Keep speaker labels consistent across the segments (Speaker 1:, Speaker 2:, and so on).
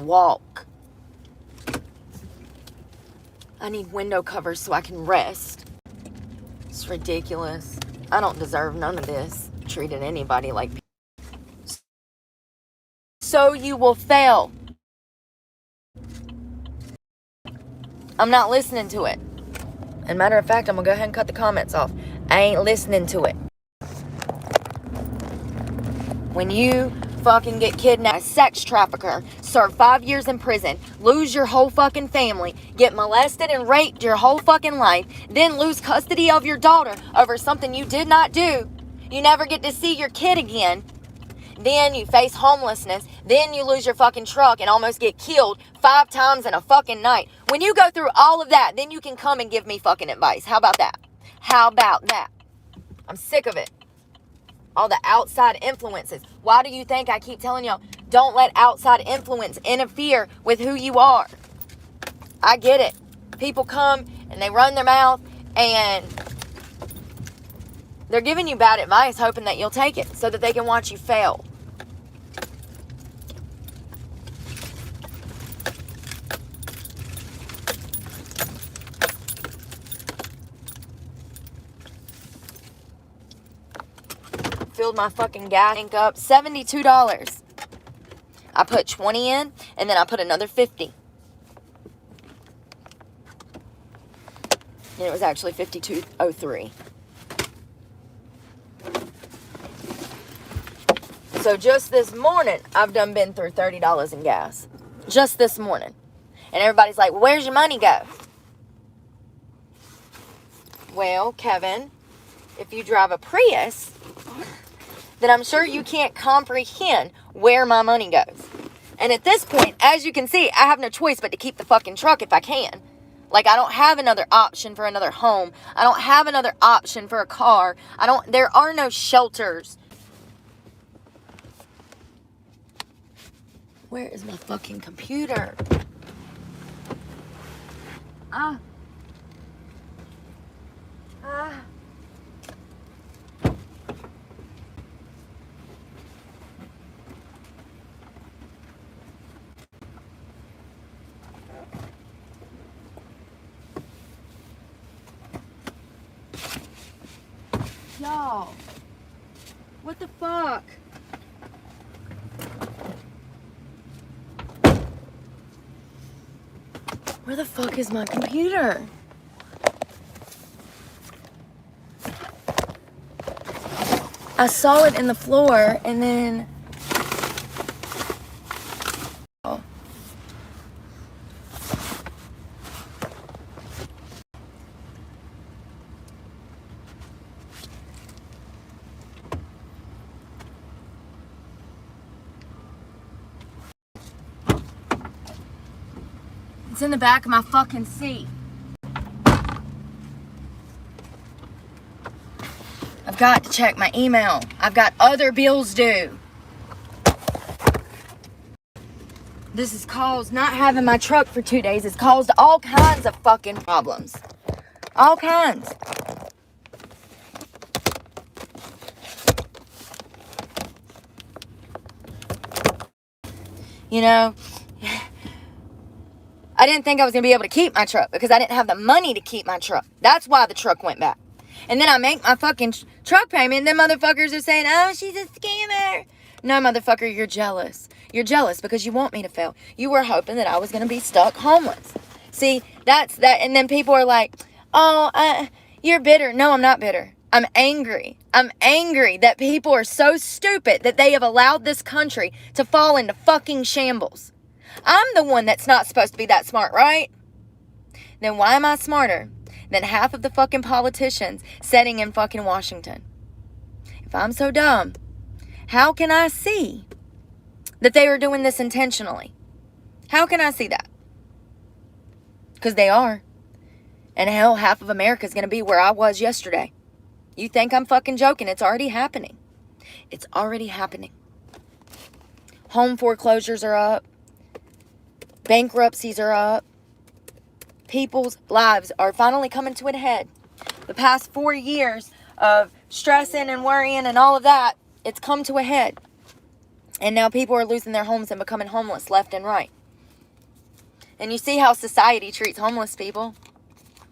Speaker 1: walk. I need window covers so I can rest. It's ridiculous. I don't deserve none of this. Treating anybody like... So you will fail. I'm not listening to it. And matter of fact, I'm going to go ahead and cut the comments off. I ain't listening to it. When you fucking get kidnapped, a sex trafficker, serve 5 years in prison, lose your whole fucking family, get molested and raped your whole fucking life, then lose custody of your daughter over something you did not do, you never get to see your kid again, then you face homelessness, then you lose your fucking truck and almost get killed 5 times in a fucking night. When you go through all of that, then you can come and give me fucking advice. How about that? How about that? I'm sick of it. All the outside influences. Why do you think I keep telling y'all, don't let outside influence interfere with who you are? I get it. People come and they run their mouth and they're giving you bad advice, hoping that you'll take it so that they can watch you fail. Filled my fucking gas tank up. $72. I put 20 in and then I put another 50. And it was actually $52.03. So just this morning, I've been through $30 in gas. Just this morning. And everybody's like, where's your money go? Well, Kevin, if you drive a Prius, then I'm sure you can't comprehend where my money goes. And at this point, as you can see, I have no choice but to keep the fucking truck if I can. Like, I don't have another option for another home. I don't have another option for a car. There are no shelters. Where is my fucking computer? Y'all, what the fuck? Where the fuck is my computer? I saw it in the floor and then... Oh. It's in the back of my fucking seat. I've got to check my email. I've got other bills due. This has caused not having my truck for 2 days. It's caused all kinds of fucking problems. All kinds. You know, I didn't think I was going to be able to keep my truck because I didn't have the money to keep my truck. That's why the truck went back. And then I make my fucking truck payment and then motherfuckers are saying, oh, she's a scammer. No, motherfucker, you're jealous. You're jealous because you want me to fail. You were hoping that I was going to be stuck homeless. See, that's that. And then people are like, oh, you're bitter. No, I'm not bitter. I'm angry. I'm angry that people are so stupid that they have allowed this country to fall into fucking shambles. I'm the one that's not supposed to be that smart, right? Then why am I smarter than half of the fucking politicians sitting in fucking Washington? If I'm so dumb, how can I see that they are doing this intentionally? How can I see that? Because they are. And hell, half of America is going to be where I was yesterday. You think I'm fucking joking? It's already happening. It's already happening. Home foreclosures are up. Bankruptcies are up. People's lives are finally coming to a head. The past 4 years of stressing and worrying and all of that, it's come to a head. And now people are losing their homes and becoming homeless left and right. And you see how society treats homeless people.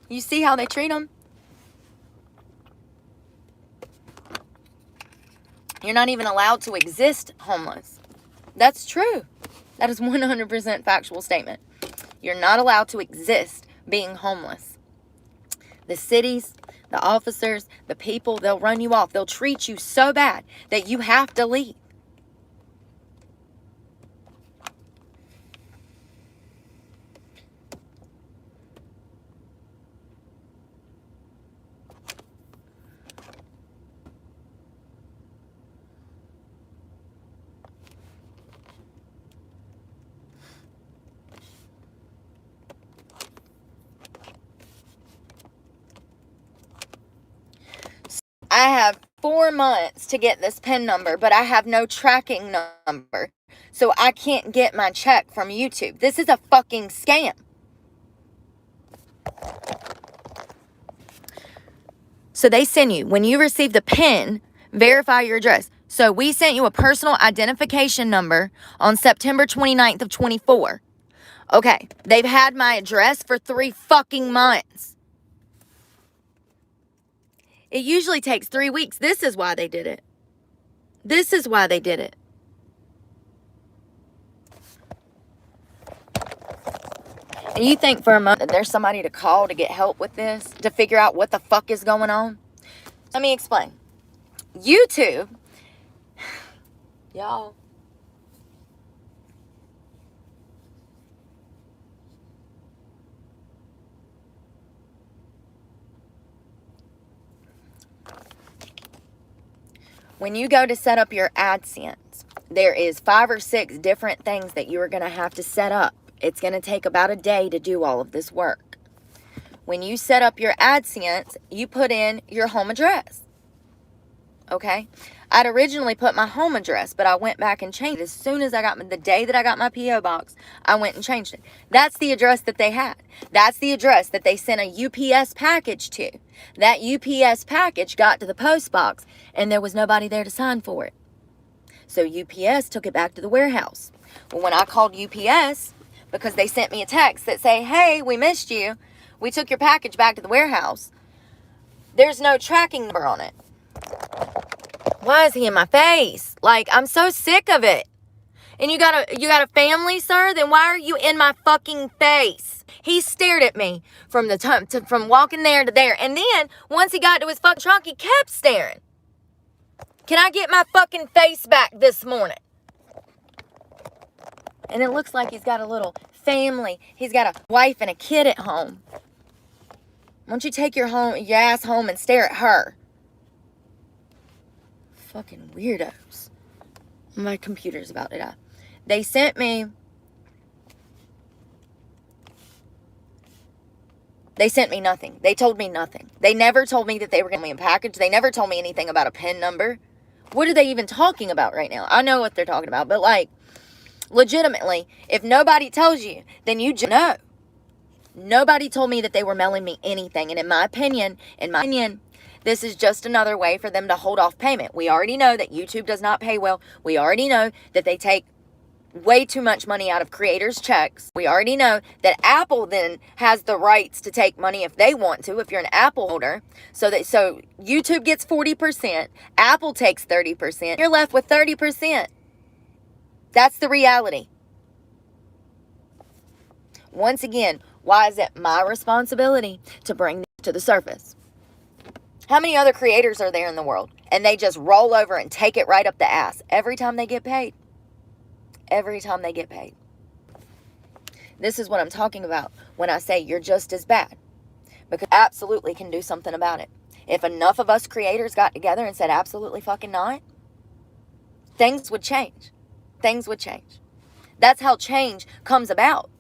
Speaker 1: You see how they treat them. You're not even allowed to exist homeless. That's true. That is 100% factual statement. You're not allowed to exist being homeless. The cities, the officers, the people, they'll run you off. They'll treat you so bad that you have to leave. I have 4 months to get this PIN number, but I have no tracking number. So I can't get my check from YouTube. This is a fucking scam. So they send you, when you receive the PIN, verify your address. So we sent you a personal identification number on September 29th of 24. Okay, they've had my address for 3 fucking months. It usually takes 3 weeks. This is why they did it. This is why they did it. And you think for a moment that there's somebody to call to get help with this, to figure out what the fuck is going on? Let me explain. YouTube, y'all, when you go to set up your AdSense, there is 5 or 6 different things that you are going to have to set up. It's going to take about a day to do all of this work. When you set up your AdSense, you put in your home address. Okay? I'd originally put my home address, but I went back and changed it. As soon as I got the day that I got my P.O. box, I went and changed it. That's the address that they had. That's the address that they sent a UPS package to. That UPS package got to the post box, and there was nobody there to sign for it. So UPS took it back to the warehouse. Well, when I called UPS, because they sent me a text that say, hey, we missed you. We took your package back to the warehouse. There's no tracking number on it. Why is he in my face? Like, I'm so sick of it. And you got a family, sir? Then why are you in my fucking face? He stared at me from from walking there to there. And then once he got to his fucking trunk, he kept staring. Can I get my fucking face back this morning? And it looks like he's got a little family. He's got a wife and a kid at home. Why don't you take your ass home and stare at her? Fucking weirdos. My computer's about to die. They sent me nothing. They told me nothing. They never told me that they were going to give me a package. They never told me anything about a PIN number. What are they even talking about right now? I know what they're talking about, but like, legitimately, if nobody tells you, then you just know. Nobody told me that they were mailing me anything. And in my opinion, this is just another way for them to hold off payment. We already know that YouTube does not pay well. We already know that they take way too much money out of creators' checks. We already know that Apple then has the rights to take money if they want to, if you're an Apple holder. So YouTube gets 40%, Apple takes 30%. You're left with 30%. That's the reality. Once again, why is it my responsibility to bring this to the surface? How many other creators are there in the world? And they just roll over and take it right up the ass every time they get paid. Every time they get paid. This is what I'm talking about when I say you're just as bad. Because absolutely can do something about it. If enough of us creators got together and said absolutely fucking not, things would change. Things would change. That's how change comes about.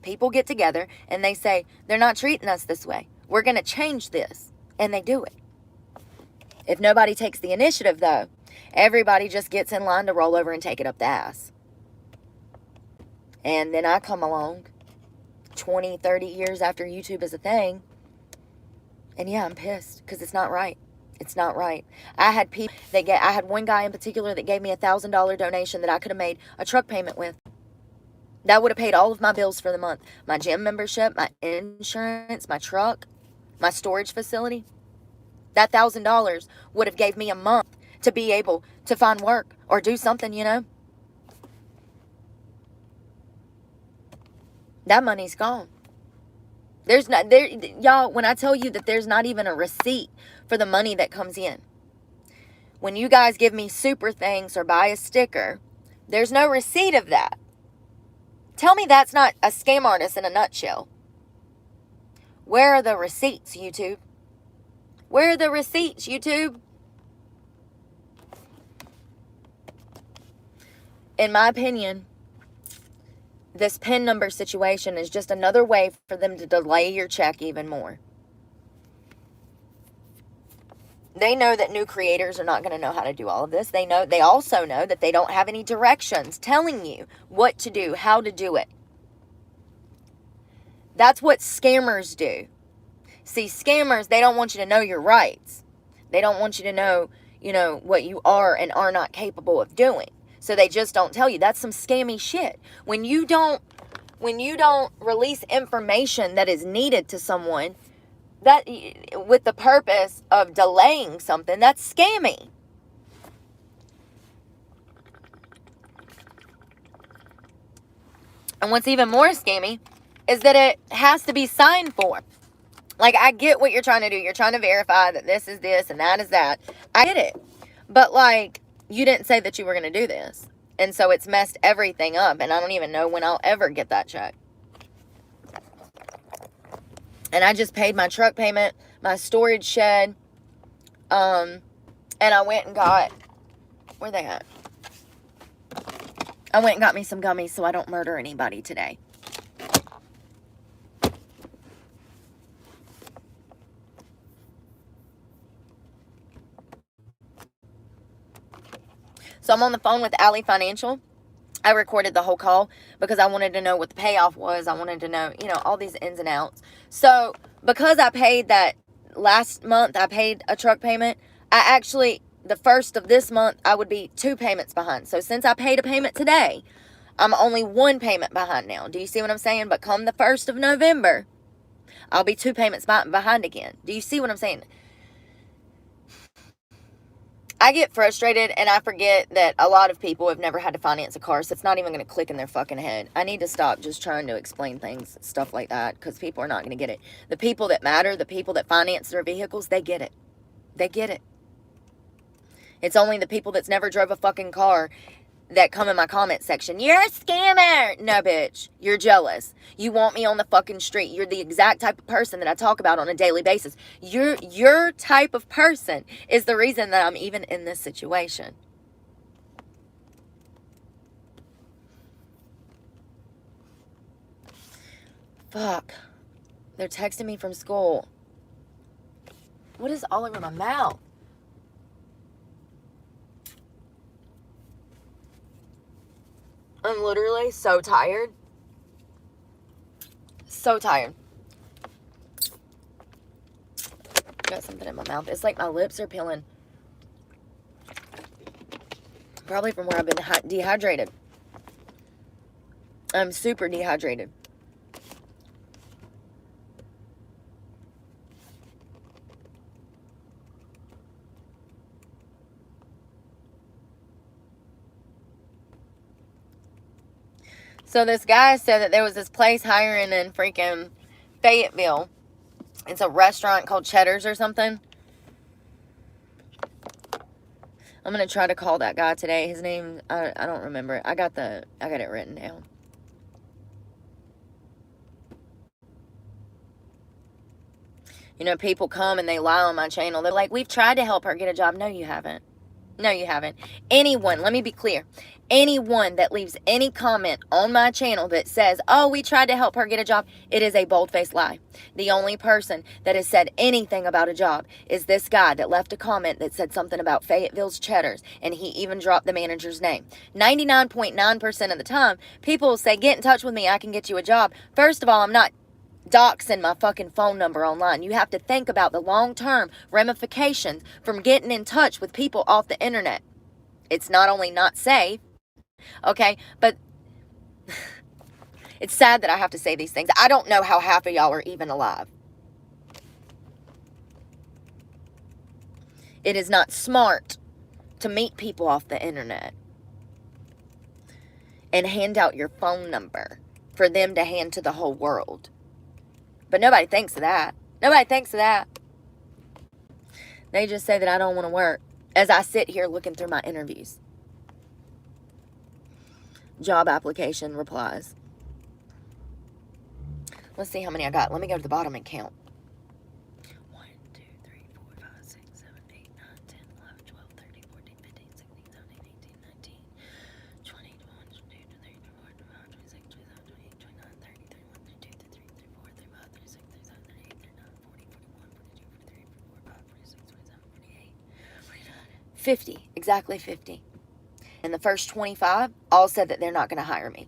Speaker 1: People get together and they say, they're not treating us this way. We're going to change this. And they do it. If nobody takes the initiative, though, everybody just gets in line to roll over and take it up the ass. And then I come along 20, 30 years after YouTube is a thing. And yeah, I'm pissed because it's not right. It's not right. I had one guy in particular that gave me $1,000 donation that I could have made a truck payment with. That would have paid all of my bills for the month. My gym membership, my insurance, my truck, my storage facility. That $1,000 would have gave me a month to be able to find work or do something, you know. That money's gone. There's not there, y'all, when I tell you that there's not even a receipt for the money that comes in. When you guys give me super things or buy a sticker, there's no receipt of that. Tell me that's not a scam artist in a nutshell. Where are the receipts, YouTube? Where are the receipts, YouTube? In my opinion, this PIN number situation is just another way for them to delay your check even more. They know that new creators are not going to know how to do all of this. They also know that they don't have any directions telling you what to do, how to do it. That's what scammers do. See, scammers, they don't want you to know your rights. They don't want you to know, what you are and are not capable of doing. So they just don't tell you. That's some scammy shit. When you don't release information that is needed to someone, that with the purpose of delaying something, that's scammy. And what's even more scammy is that it has to be signed for. Like, I get what you're trying to do. You're trying to verify that this is this and that is that. I get it. But, like, you didn't say that you were going to do this. And so it's messed everything up. And I don't even know when I'll ever get that check. And I just paid my truck payment, my storage shed. And I went and got, where they at? I went and got me some gummies so I don't murder anybody today. So I'm on the phone with Alley Financial. I recorded the whole call because I wanted to know what the payoff was. I wanted to know, all these ins and outs. So because I paid that last month, I paid a truck payment. The first of this month, I would be 2 payments behind. So since I paid a payment today, I'm only 1 payment behind now. Do you see what I'm saying? But come the 1st of November, I'll be 2 payments behind again. Do you see what I'm saying? I get frustrated and I forget that a lot of people have never had to finance a car, so it's not even going to click in their fucking head. I need to stop just trying to explain things, stuff like that, because people are not going to get it. The people that matter, the people that finance their vehicles, they get it. They get it. It's only the people that's never drove a fucking car that come in my comment section. You're a scammer. No, bitch. You're jealous. You want me on the fucking street. You're the exact type of person that I talk about on a daily basis. Your type of person is the reason that I'm even in this situation. Fuck. They're texting me from school. What is all over my mouth? I'm literally so tired. So tired. Got something in my mouth. It's like my lips are peeling. Probably from where I've been dehydrated. I'm super dehydrated. So this guy said that there was this place hiring in freaking Fayetteville. It's a restaurant called Cheddar's or something. I'm going to try to call that guy today. His name, I don't remember. I got it written down. People come and they lie on my channel. They're like, we've tried to help her get a job. No, you haven't. No, you haven't. Anyone, let me be clear. Anyone that leaves any comment on my channel that says, oh, we tried to help her get a job, it is a bold-faced lie. The only person that has said anything about a job is this guy that left a comment that said something about Fayetteville's Cheddar's, and he even dropped the manager's name. 99.9% of the time, people will say, get in touch with me, I can get you a job. First of all, I'm not doxing my fucking phone number online. You have to think about the long-term ramifications from getting in touch with people off the internet. It's not only not safe, okay, but It's sad that I have to say these things. I don't know how half of y'all are even alive. It is not smart to meet people off the internet and hand out your phone number for them to hand to the whole world. But nobody thinks of that. Nobody thinks of that. They just say that I don't want to work as I sit here looking through my interviews. Job application replies. Let's see how many I got. Let me go to the bottom and count. 1, 2, 3, 4, 5, 6, 7, 8, 9, 10, 11, 12, 13, 14, 15, 16, 17, 18, 19, 20, 21, 22, 23, 24, 25, 26, 27, 28, 29, 30, 31, 32, 33, 34, 35, 36, 37, 38, 39, 40, 41, 42, 43, 44, 45, 46, 47, 48, 49, 50. Exactly 50. And the first 25 all said that they're not going to hire me.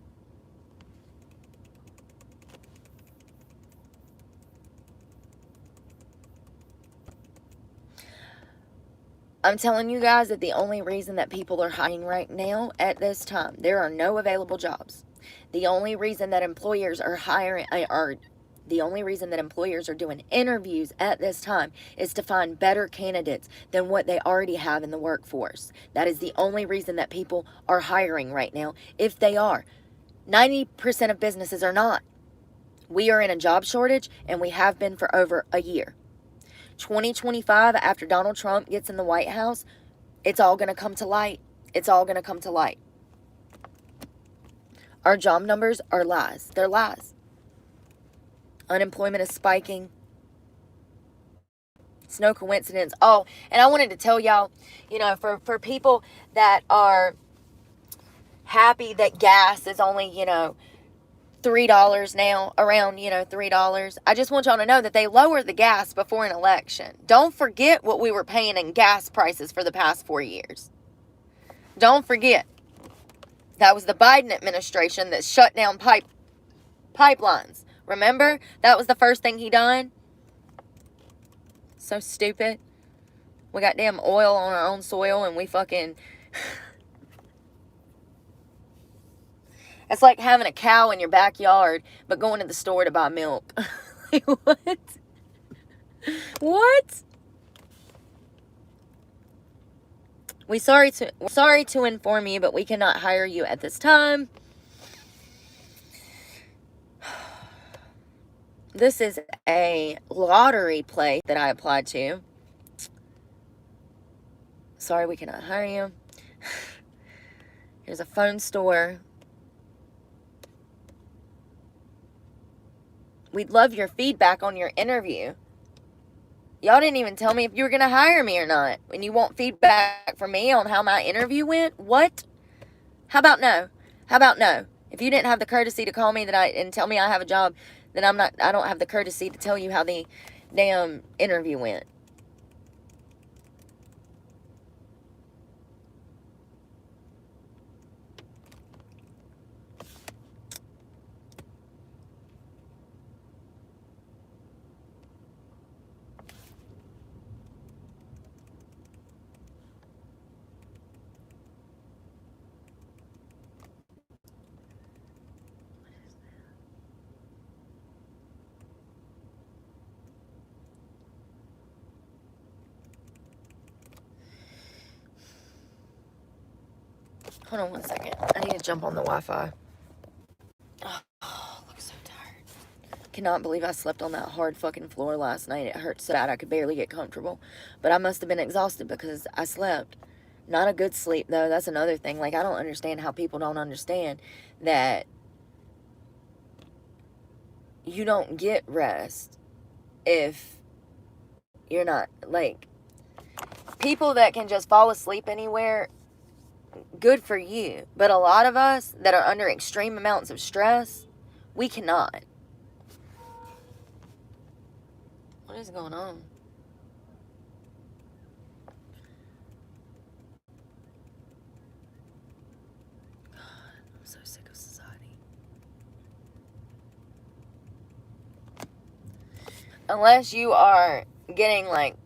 Speaker 1: I'm telling you guys that the only reason that people are hiring right now at this time, there are no available jobs. The only reason that employers are doing interviews at this time is to find better candidates than what they already have in the workforce. That is the only reason that people are hiring right now, if they are. 90% of businesses are not. We are in a job shortage, and we have been for over a year. 2025, after Donald Trump gets in the White House, it's all going to come to light. It's all going to come to light. Our job numbers are lies. They're lies. Unemployment is spiking. It's no coincidence. Oh, and I wanted to tell y'all, for people that are happy that gas is only, $3 now, around, $3. I just want y'all to know that they lowered the gas before an election. Don't forget what we were paying in gas prices for the past 4 years. Don't forget. That was the Biden administration that shut down pipelines. Remember? That was the first thing he done. So stupid. We got damn oil on our own soil and we fucking... It's like having a cow in your backyard, but going to the store to buy milk. Like, what? What? We're sorry to inform you, but we cannot hire you at this time. This is a lottery play that I applied to. Sorry, we cannot hire you. Here's a phone store. We'd love your feedback on your interview. Y'all didn't even tell me if you were going to hire me or not. And you want feedback from me on how my interview went? What? How about no? How about no? If you didn't have the courtesy to call me and tell me I have a job, then I don't have the courtesy to tell you how the damn interview went. Hold on one second. I need to jump on the Wi-Fi. Oh, I look so tired. Cannot believe I slept on that hard fucking floor last night. It hurt so bad I could barely get comfortable. But I must have been exhausted because I slept. Not a good sleep, though. That's another thing. Like, I don't understand how people don't understand that you don't get rest if you're not, like, people that can just fall asleep anywhere, good for you. But a lot of us that are under extreme amounts of stress, we cannot. What is going on? God, I'm so sick of society. Unless you are getting, like,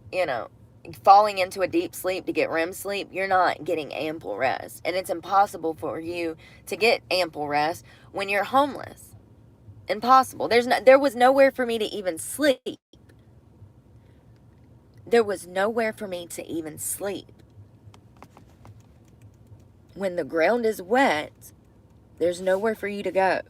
Speaker 1: falling into a deep sleep to get REM sleep, you're not getting ample rest. And it's impossible for you to get ample rest when you're homeless. impossible. There was nowhere for me to even sleep. There was nowhere for me to even sleep. When the ground is wet, there's nowhere for you to go.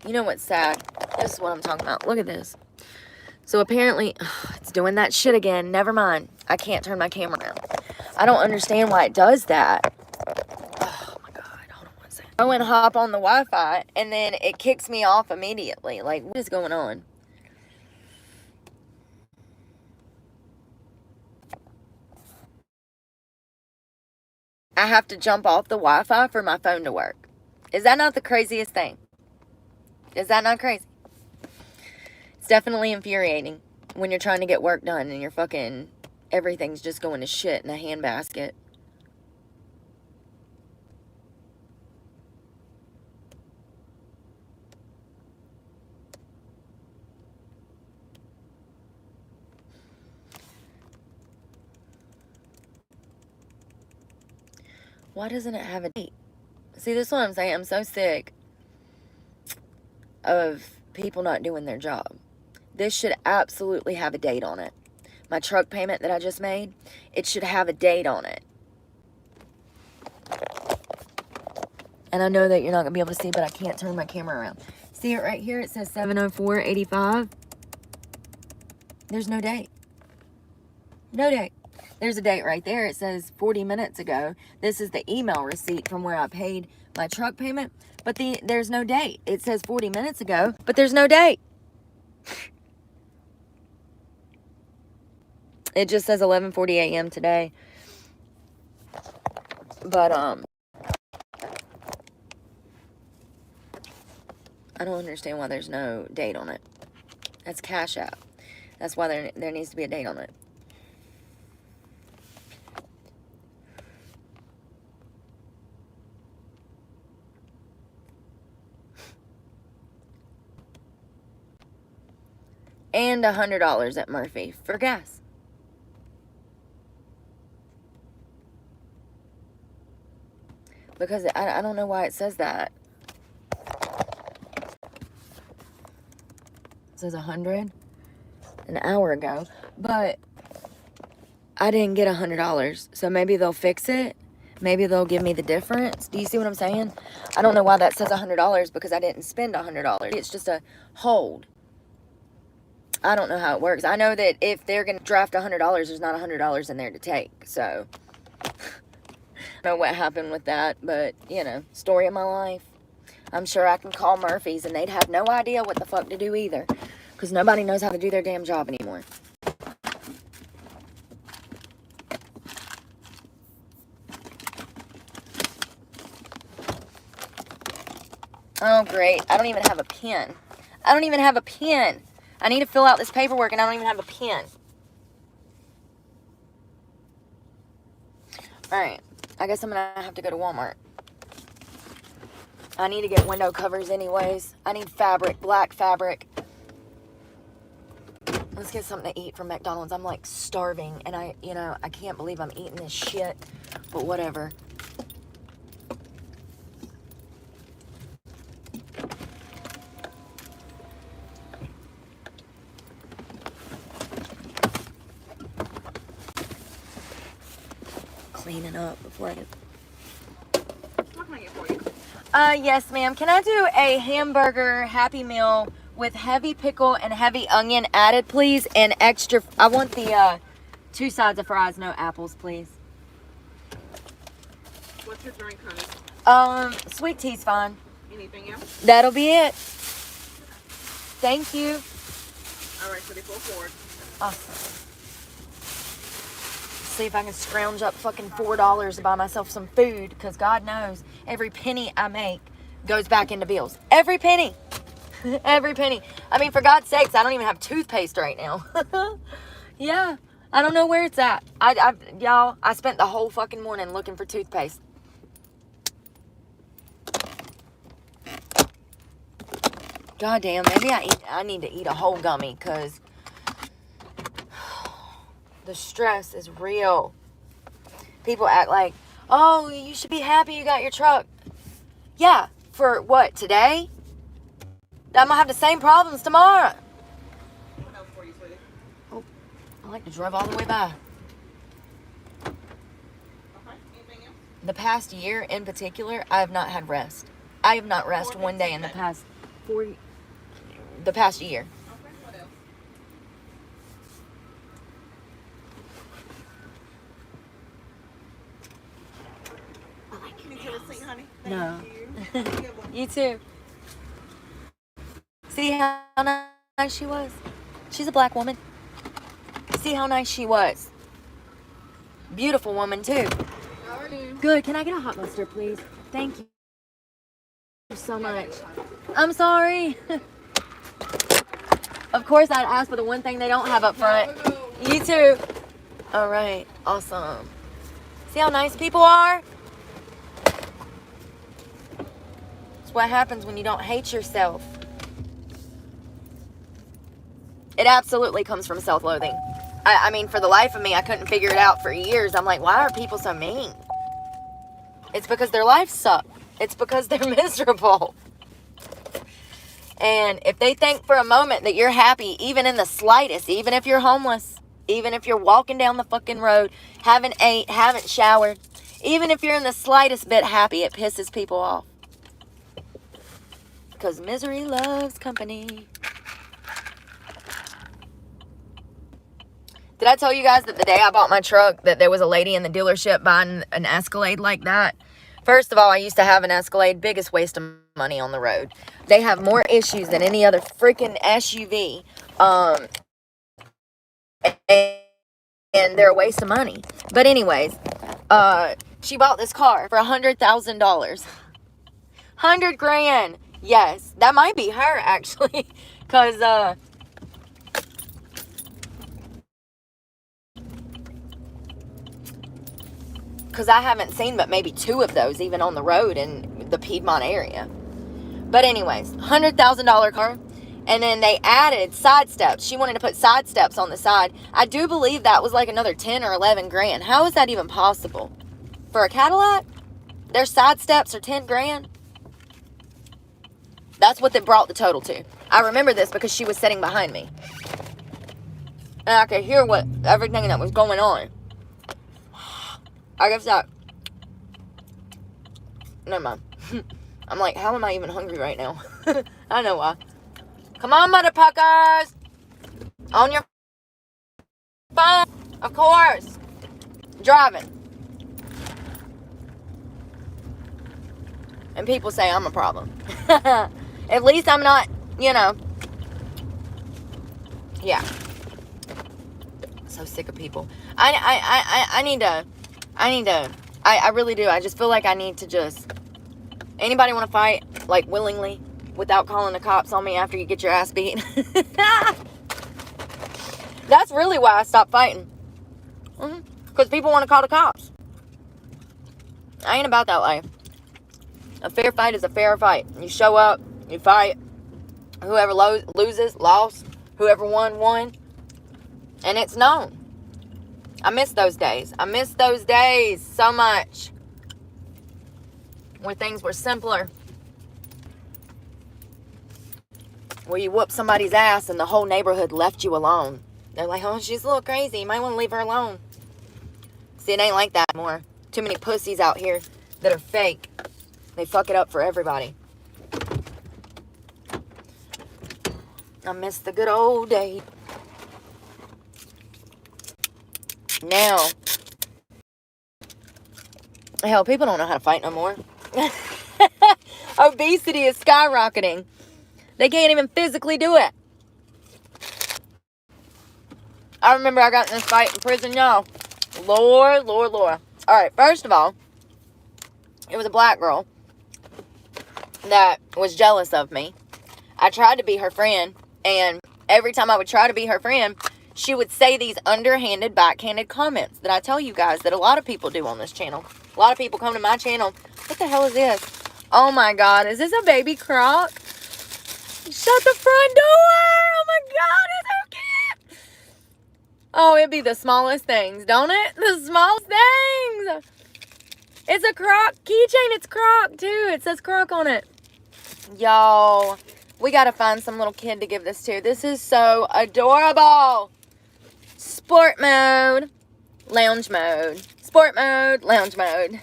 Speaker 1: You know what's sad? This is what I'm talking about. Look at this. So apparently, it's doing that shit again. Never mind. I can't turn my camera around. I don't understand why it does that. Oh my God. Hold on one second. I went and hop on the Wi-Fi and then it kicks me off immediately. Like, what is going on? I have to jump off the Wi-Fi for my phone to work. Is that not the craziest thing? Is that not crazy? It's definitely infuriating when you're trying to get work done and you're fucking, everything's just going to shit in a handbasket. Why doesn't it have a date? See, this is what I'm saying. I'm so sick of people not doing their job. This should absolutely have a date on it. My truck payment that I just made, it should have a date on it. And I know that you're not going to be able to see, but I can't turn my camera around. See it right here? It says 7/04/85. There's no date. No date. There's a date right there. It says 40 minutes ago. This is the email receipt from where I paid my truck payment. But there's no date. It says 40 minutes ago, but there's no date. It just says 11:40 a.m. today. But, I don't understand why there's no date on it. That's Cash App. That's why there needs to be a date on it. And $100 at Murphy for gas. Because I don't know why it says that. It says 100 an hour ago. But I didn't get $100. So maybe they'll fix it. Maybe they'll give me the difference. Do you see what I'm saying? I don't know why that says $100 because I didn't spend $100. It's just a hold. I don't know how it works. I know that if they're going to draft $100, there's not $100 in there to take. So, I don't know what happened with that, but, you know, story of my life. I'm sure I can call Murphy's and they'd have no idea what the fuck to do either. Because nobody knows how to do their damn job anymore. Oh, great. I don't even have a pen. I don't even have a pen. I need to fill out this paperwork and I don't even have a pen. Alright. I guess I'm going to have to go to Walmart. I need to get window covers anyways. I need fabric, black fabric. Let's get something to eat from McDonald's. I'm like starving and I can't believe I'm eating this shit. But whatever. Cleaning up before I get...
Speaker 2: What can I get for you?
Speaker 1: Yes, ma'am. Can I do a hamburger Happy Meal with heavy pickle and heavy onion added, please? And extra... I want the 2 sides of fries, no apples, please.
Speaker 2: What's your drink, honey?
Speaker 1: Sweet tea's fine.
Speaker 2: Anything else?
Speaker 1: That'll be it. Thank you.
Speaker 2: All right, so they go forward.
Speaker 1: Awesome. See if I can scrounge up fucking $4 to buy myself some food, because God knows every penny I make goes back into bills. Every penny. Every penny. I mean, for God's sakes, I don't even have toothpaste right now. Yeah. I don't know where it's at. Y'all, I spent the whole fucking morning looking for toothpaste. God damn, maybe I need to eat a whole gummy, because the stress is real. People act like, oh, you should be happy you got your truck. Yeah, for what, today? I'm going to have the same problems tomorrow.
Speaker 2: What else for you, sweetie?
Speaker 1: Oh, I like to drive all the way by.
Speaker 2: Okay. Anything else?
Speaker 1: The past year in particular, I have not had rest. I have not rested one day in the past past year.
Speaker 2: Okay, what else? Can you tell us sing, honey?
Speaker 1: No.
Speaker 2: Thank you. Good one.
Speaker 1: You too. See how nice she was? She's a black woman. See how nice she was? Beautiful woman too.
Speaker 2: How are you?
Speaker 1: Good. Can I get a hot mustard, please? Thank you so much. I'm sorry. Of course, I'd ask for the one thing they don't have up front. You too. All right. Awesome. See how nice people are? It's what happens when you don't hate yourself. It absolutely comes from self-loathing. I mean, for the life of me, I couldn't figure it out for years. I'm like, why are people so mean? It's because their lives suck. It's because they're miserable. And if they think for a moment that you're happy, even in the slightest, even if you're homeless, even if you're walking down the fucking road, haven't ate, haven't showered, even if you're in the slightest bit happy, it pisses people off. Because misery loves company. Did I tell you guys that the day I bought my truck that there was a lady in the dealership buying an Escalade like that? First of all, I used to have an Escalade. Biggest waste of money on the road. They have more issues than any other freaking SUV. And they're a waste of money. But anyways, she bought this car for $100,000. $100,000. Yes, that might be her actually. Because, I haven't seen but maybe 2 of those even on the road in the Piedmont area. But anyways, $100,000 car. And then they added side steps. She wanted to put side steps on the side. I do believe that was like another 10 or 11 grand. How is that even possible? For a Cadillac? Their side steps are 10 grand? That's what they brought the total to. I remember this because she was sitting behind me. And I could hear everything that was going on. I guess that... Never mind. I'm like, how am I even hungry right now? I know why. Come on, motherfuckers! On your phone, of course. Driving. And people say I'm a problem. At least I'm not, Yeah. So sick of people. I really do. I just feel like I need to just... Anybody want to fight, like, willingly, without calling the cops on me after you get your ass beat? That's really why I stopped fighting. Because people want to call the cops. I ain't about that life. A fair fight is a fair fight. You show up, you fight. Whoever loses, lost. Whoever won. And it's known. I miss those days. I miss those days so much. Where things were simpler. Where you whoop somebody's ass and the whole neighborhood left you alone. They're like, oh, she's a little crazy. You might want to leave her alone. See, it ain't like that anymore. Too many pussies out here that are fake. They fuck it up for everybody. I miss the good old days. Now, hell, people don't know how to fight no more. Obesity is skyrocketing. They can't even physically do it. I remember I got in this fight in prison, y'all. Lord. All right, first of all, it was a black girl that was jealous of me. I tried to be her friend, and every time I would try to be her friend, she would say these underhanded, backhanded comments that I tell you guys that a lot of people do on this channel. A lot of people come to my channel. What the hell is this? Oh my God, is this a baby croc? Shut the front door! Oh my God, it's so cute! Oh, it'd be the smallest things, don't it? The smallest things! It's a croc keychain. It's croc, too. It says croc on it. Y'all, we gotta find some little kid to give this to. This is so adorable. Sport mode, lounge mode. Sport mode, lounge mode.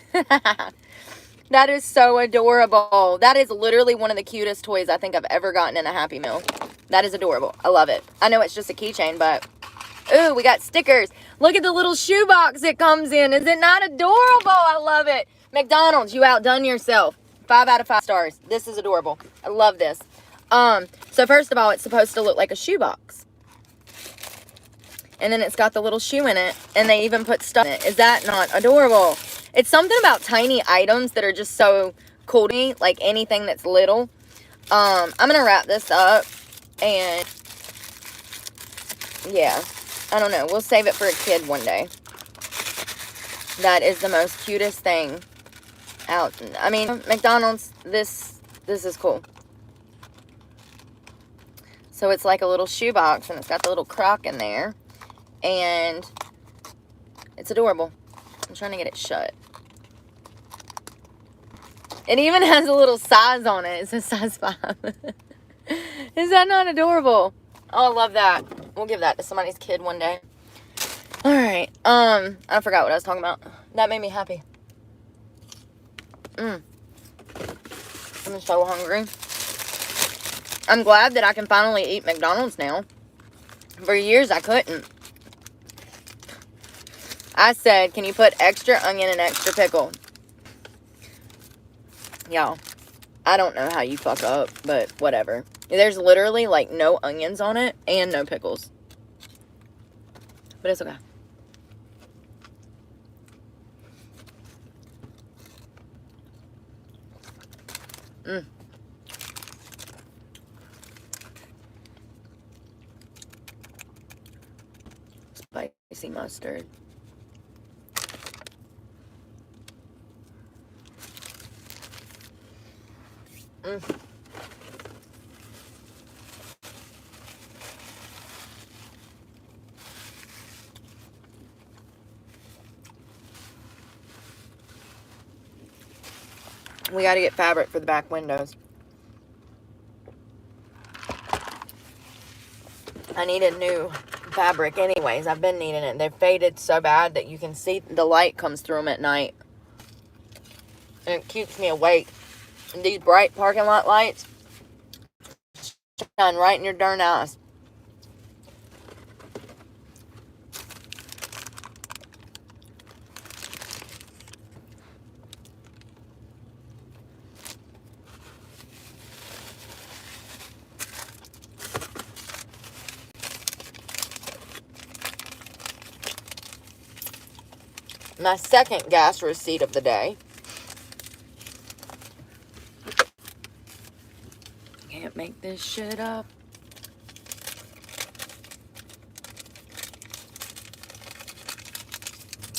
Speaker 1: That is so adorable. That is literally one of the cutest toys I think I've ever gotten in a Happy Meal. That is adorable. I love it. I know it's just a keychain, but... Ooh, we got stickers. Look at the little shoebox it comes in. Is it not adorable? I love it. McDonald's, you outdone yourself. 5 out of 5 stars. This is adorable. I love this. So first of all, it's supposed to look like a shoebox. And then it's got the little shoe in it. And they even put stuff in it. Is that not adorable? It's something about tiny items that are just so cool to me. Like anything that's little. I'm going to wrap this up. And yeah. I don't know. We'll save it for a kid one day. That is the most cutest thing out. I mean, McDonald's, this is cool. So it's like a little shoebox, and it's got the little croc in there. And it's adorable. I'm trying to get it shut. It even has a little size on it. It says size 5. Is that not adorable? Oh, I love that. We'll give that to somebody's kid one day. Alright. I forgot what I was talking about. That made me happy. I'm so hungry. I'm glad that I can finally eat McDonald's now. For years, I couldn't. I said, can you put extra onion and extra pickle? Y'all, I don't know how you fuck up, but whatever. There's literally, like, no onions on it and no pickles. But it's okay. Spicy mustard. We got to get fabric for the back windows. I need a new fabric anyways. I've been needing it. They've faded so bad that you can see the light comes through them at night. And it keeps me awake. And these bright parking lot lights shine right in your darn eyes. My second gas receipt of the day. Can't make this shit up.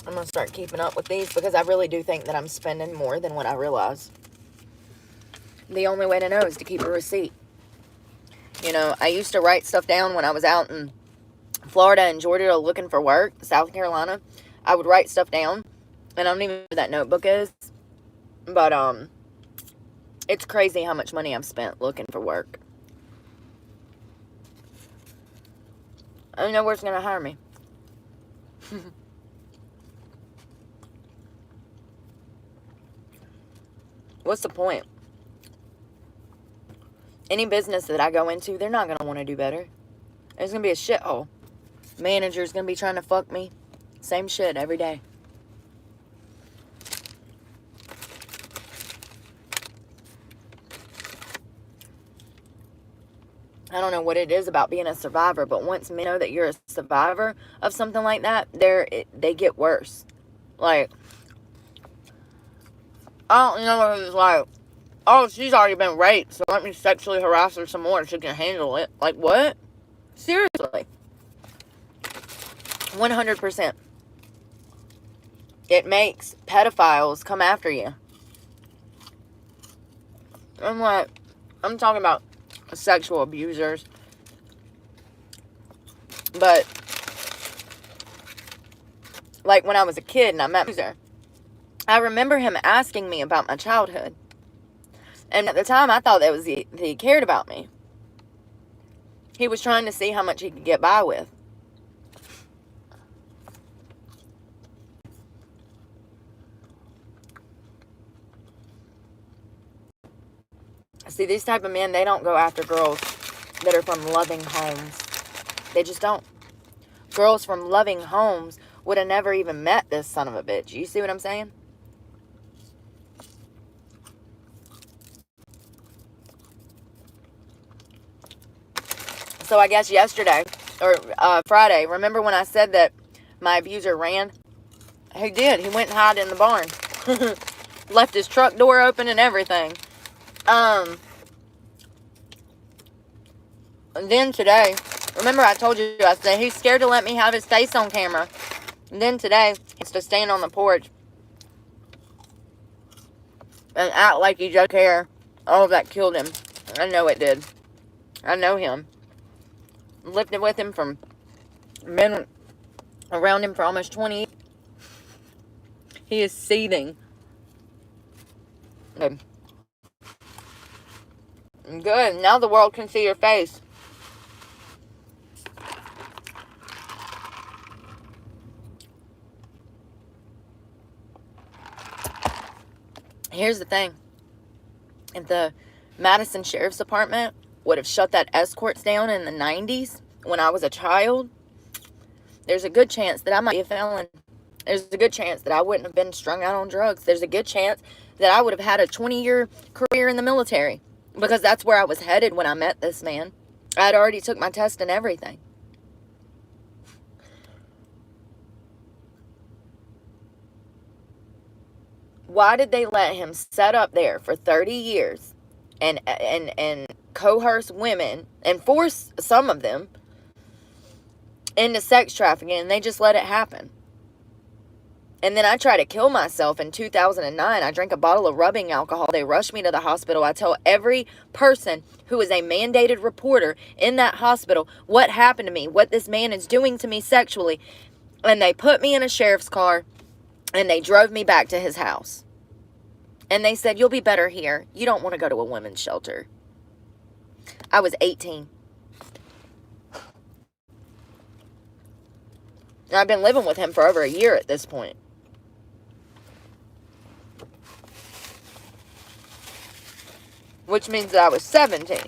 Speaker 1: I'm going to start keeping up with these because I really do think that I'm spending more than what I realize. The only way to know is to keep a receipt. You know, I used to write stuff down when I was out in Florida and Georgia looking for work, South Carolina. I would write stuff down, and I don't even know where that notebook is, but, it's crazy how much money I've spent looking for work. I don't know where's going to hire me. What's the point? Any business that I go into, they're not going to want to do better. It's going to be a shithole. Manager's going to be trying to fuck me. Same shit every day. I don't know what it is about being a survivor, but once men know that you're a survivor of something like that, they get worse. Like, I don't know if it's like, oh, she's already been raped, so let me sexually harass her some more so she can handle it. Like, what? Seriously. 100%. It makes pedophiles come after you. I'm talking about sexual abusers. But, like when I was a kid and I met her, I remember him asking me about my childhood. And at the time, I thought that was that he cared about me. He was trying to see how much he could get by with. See, these type of men, they don't go after girls that are from loving homes. They just don't. Girls from loving homes would have never even met this son of a bitch. You see what I'm saying? So I guess yesterday, or Friday, remember when I said that my abuser ran? He did. He went and hid in the barn. Left his truck door open and everything. And then today, remember I told you, I said he's scared to let me have his face on camera. And then today, it's to stand on the porch and act like he doesn't care. Oh, that killed him. I know it did. I know him. Lived with him from, been around him for almost 20 years. He is seething. Good. Good. Now the world can see your face. Here's the thing. If the Madison Sheriff's Department would have shut that escorts down in the 90s when I was a child, there's a good chance that I might be a felon. There's a good chance that I wouldn't have been strung out on drugs. There's a good chance that I would have had a 20-year career in the military, because that's where I was headed when I met this man. I had already took my test and everything. Why did they let him set up there for 30 years and coerce women and force some of them into sex trafficking, and they just let it happen? And then I tried to kill myself in 2009. I drank a bottle of rubbing alcohol. They rushed me to the hospital. I tell every person who is a mandated reporter in that hospital what happened to me, what this man is doing to me sexually. And they put me in a sheriff's car and they drove me back to his house. And they said, you'll be better here. You don't want to go to a women's shelter. I was 18. And I've been living with him for over a year at this point. Which means that I was 17.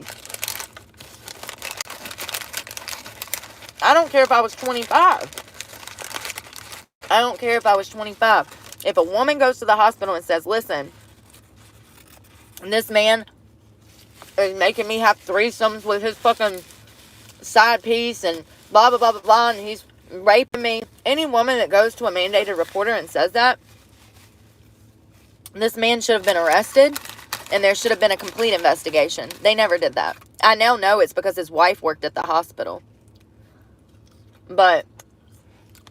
Speaker 1: I don't care if I was 25. I don't care if I was 25. If a woman goes to the hospital and says, listen, this man is making me have threesomes with his fucking side piece and blah, blah, blah, blah, blah, and he's raping me. Any woman that goes to a mandated reporter and says that, this man should have been arrested and there should have been a complete investigation. They never did that. I now know it's because his wife worked at the hospital. But,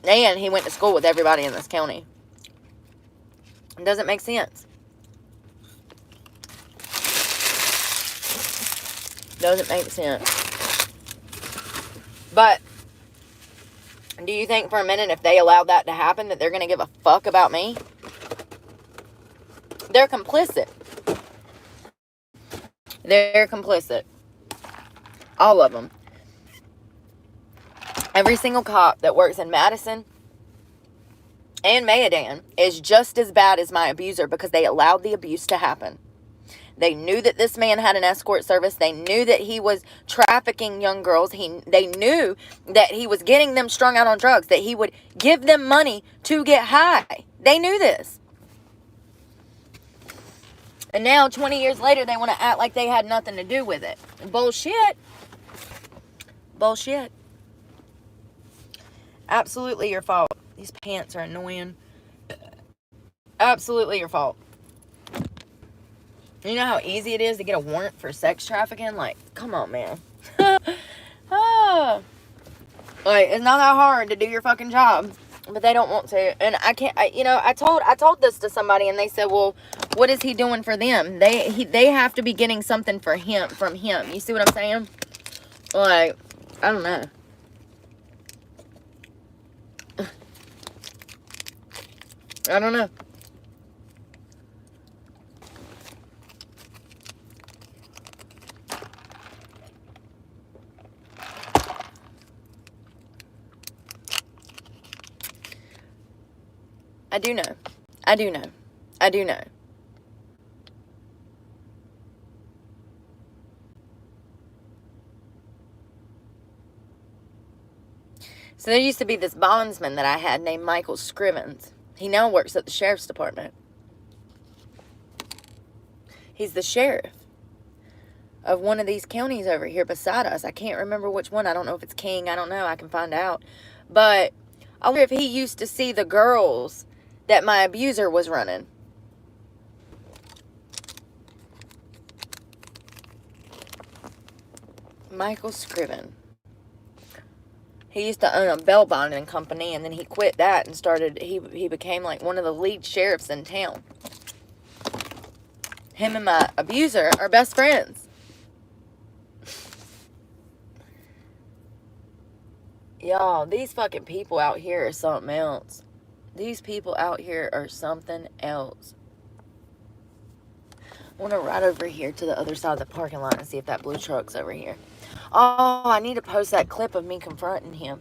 Speaker 1: and he went to school with everybody in this county. It doesn't make sense. Doesn't make sense. But, do you think for a minute if they allowed that to happen that they're going to give a fuck about me? They're complicit. They're complicit. All of them. Every single cop that works in Madison and Mayodan is just as bad as my abuser because they allowed the abuse to happen. They knew that this man had an escort service. They knew that he was trafficking young girls. They knew that he was getting them strung out on drugs, that he would give them money to get high. They knew this. And now, 20 years later, they want to act like they had nothing to do with it. Bullshit. Bullshit. Absolutely your fault. These pants are annoying. Absolutely your fault. You know how easy it is to get a warrant for sex trafficking? Like, come on, man. Ah. Like, it's not that hard to do your fucking job, but they don't want to. And I can't. I told this to somebody, and they said, "Well, what is he doing for them? They have to be getting something from him. You see what I'm saying? Like, I don't know. I don't know." I do know. I do know. I do know. So there used to be this bondsman that I had named Michael Scrivens. He now works at the sheriff's department. He's the sheriff of one of these counties over here beside us. I can't remember which one. I don't know if it's King. I don't know. I can find out. But I wonder if he used to see the girls that my abuser was running. Michael Scriven. He used to own a bail bonding company, and then he quit that and he became like one of the lead sheriffs in town. Him and my abuser are best friends. Y'all, these fucking people out here are something else. These people out here are something else. I want to ride over here to the other side of the parking lot and see if that blue truck's over here. Oh, I need to post that clip of me confronting him.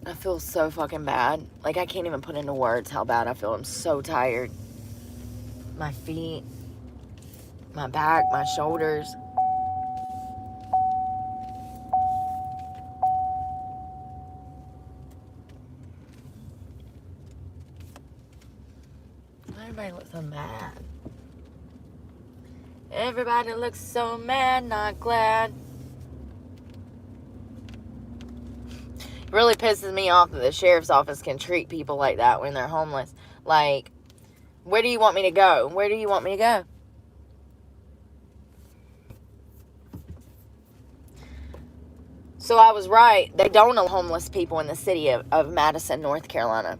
Speaker 1: I feel so fucking bad. Like, I can't even put into words how bad I feel. I'm so tired. My feet, my back, my shoulders. Everybody looks so mad. Everybody looks so mad, not glad. It really pisses me off that the sheriff's office can treat people like that when they're homeless. Like, where do you want me to go? Where do you want me to go? So I was right. They don't allow homeless people in the city of Madison, North Carolina.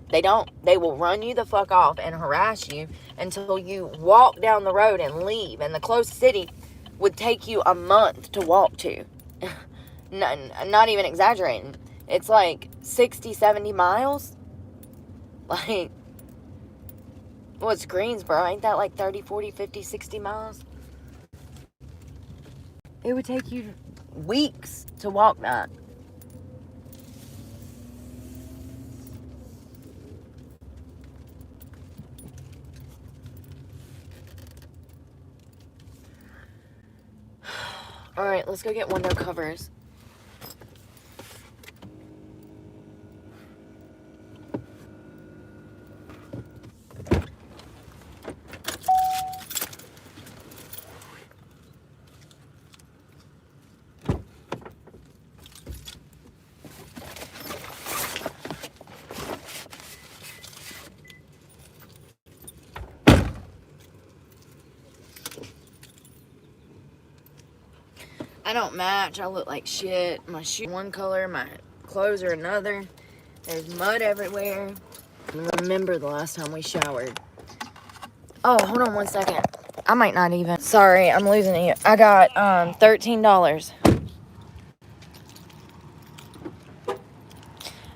Speaker 1: They don't. They will run you the fuck off and harass you until you walk down the road and leave. And the closest city would take you a month to walk to. Not even exaggerating. It's like 60, 70 miles. Like, what's Greensboro? Ain't that like 30, 40, 50, 60 miles? It would take you weeks to walk that. All right, let's go get window covers. I don't match. I look like shit. My shoes one color, my clothes are another. There's mud everywhere. I remember the last time we showered. Oh, hold on 1 second. I might not even. Sorry, I'm losing it. I got $13.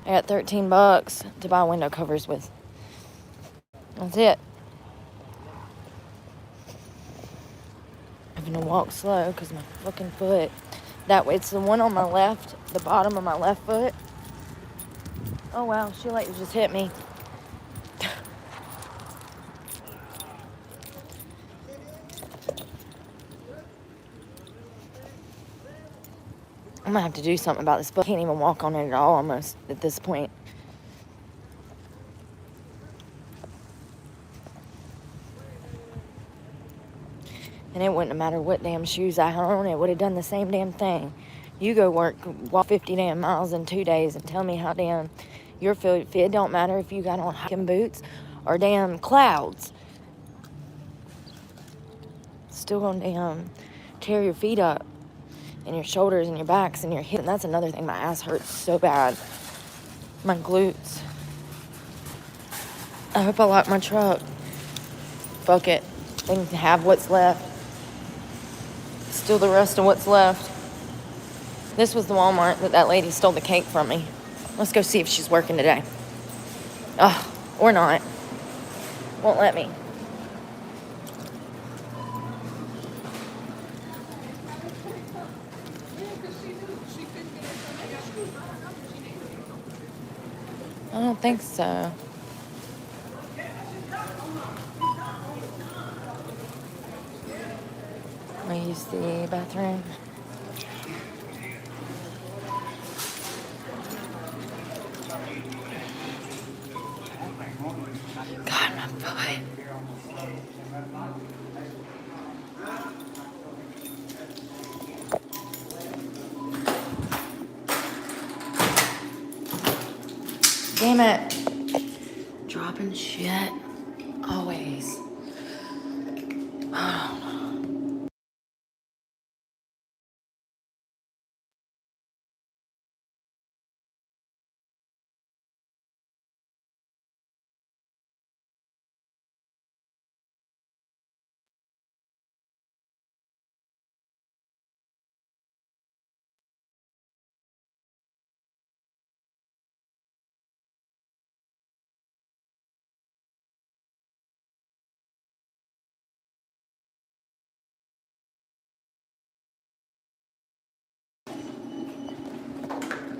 Speaker 1: I got $13 to buy window covers with. That's it. I'm gonna walk slow because my fucking foot. That way, it's the one on my left, the bottom of my left foot. Oh wow, she like just hit me. I'm gonna have to do something about this, but I can't even walk on it at all almost at this point. And it wouldn't have mattered what damn shoes I had on. It would have done the same damn thing. You go walk 50 damn miles in 2 days and tell me how damn your feet. It don't matter if you got on hiking boots or damn clouds. Still gonna damn tear your feet up and your shoulders and your backs and your hips. And that's another thing. My ass hurts so bad. My glutes. I hope I lock my truck. Fuck it. They can have what's left. Still the rest of what's left. This was the Walmart that lady stole the cake from me. Let's go see if she's working today. Oh, or not. Won't let me. I don't think so. I use the bathroom. God, my foot. Damn it. Dropping shit. Always. Oh.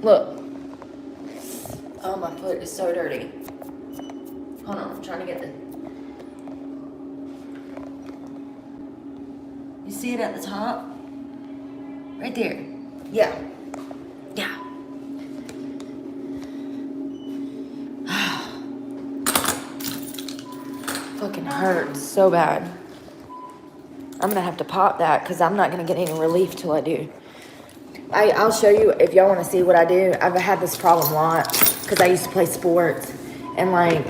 Speaker 1: Look. Oh, my foot is so dirty. Hold on, I'm trying to get the... You see it at the top? Right there. Yeah. Yeah. Fucking hurts so bad. I'm gonna have to pop that because I'm not gonna get any relief till I do. I'll show you if y'all want to see what I do. I've had this problem a lot because I used to play sports and like,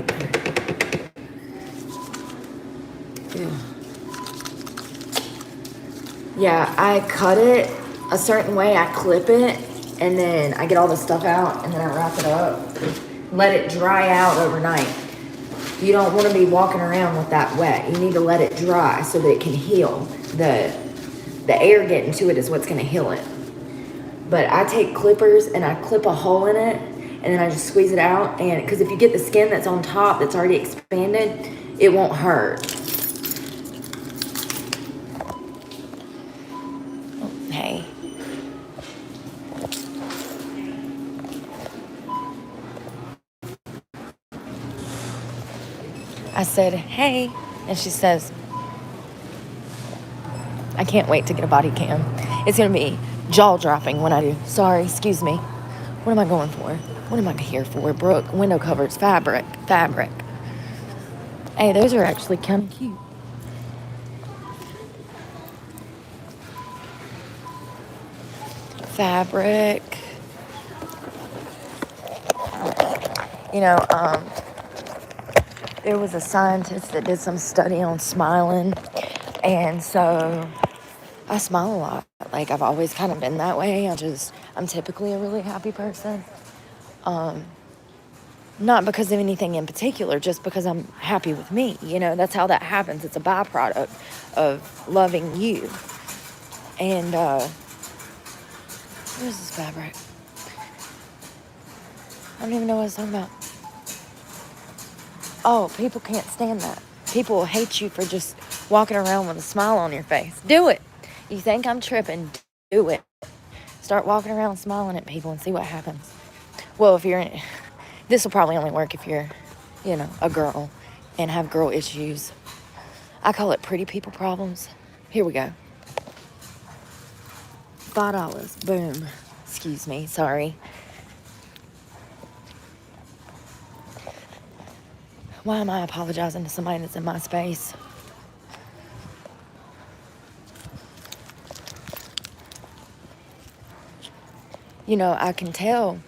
Speaker 1: yeah, I cut it a certain way. I clip it and then I get all the stuff out and then I wrap it up, let it dry out overnight. You don't want to be walking around with that wet. You need to let it dry so that it can heal. The air getting to it is what's going to heal it. But I take clippers and I clip a hole in it and then I just squeeze it out. And because if you get the skin that's on top that's already expanded, it won't hurt. Hey. I said, hey. And she says, I can't wait to get a body cam. It's going to be jaw-dropping when I do. Sorry, excuse me. What am I going for? What am I here for? Brooke, window covers, fabric. Hey, those are actually kind of cute. Fabric. You know, there was a scientist that did some study on smiling. And so I smile a lot. Like, I've always kind of been that way. I'm typically a really happy person. Not because of anything in particular, just because I'm happy with me. You know, that's how that happens. It's a byproduct of loving you. And, what is this fabric? I don't even know what I was talking about. Oh, people can't stand that. People will hate you for just walking around with a smile on your face. Do it. You think I'm tripping? Do it. Start walking around smiling at people and see what happens. Well, this will probably only work if you're, you know, a girl and have girl issues. I call it pretty people problems. Here we go. $5. Boom. Excuse me, sorry. Why am I apologizing to somebody that's in my space? You know, I can tell.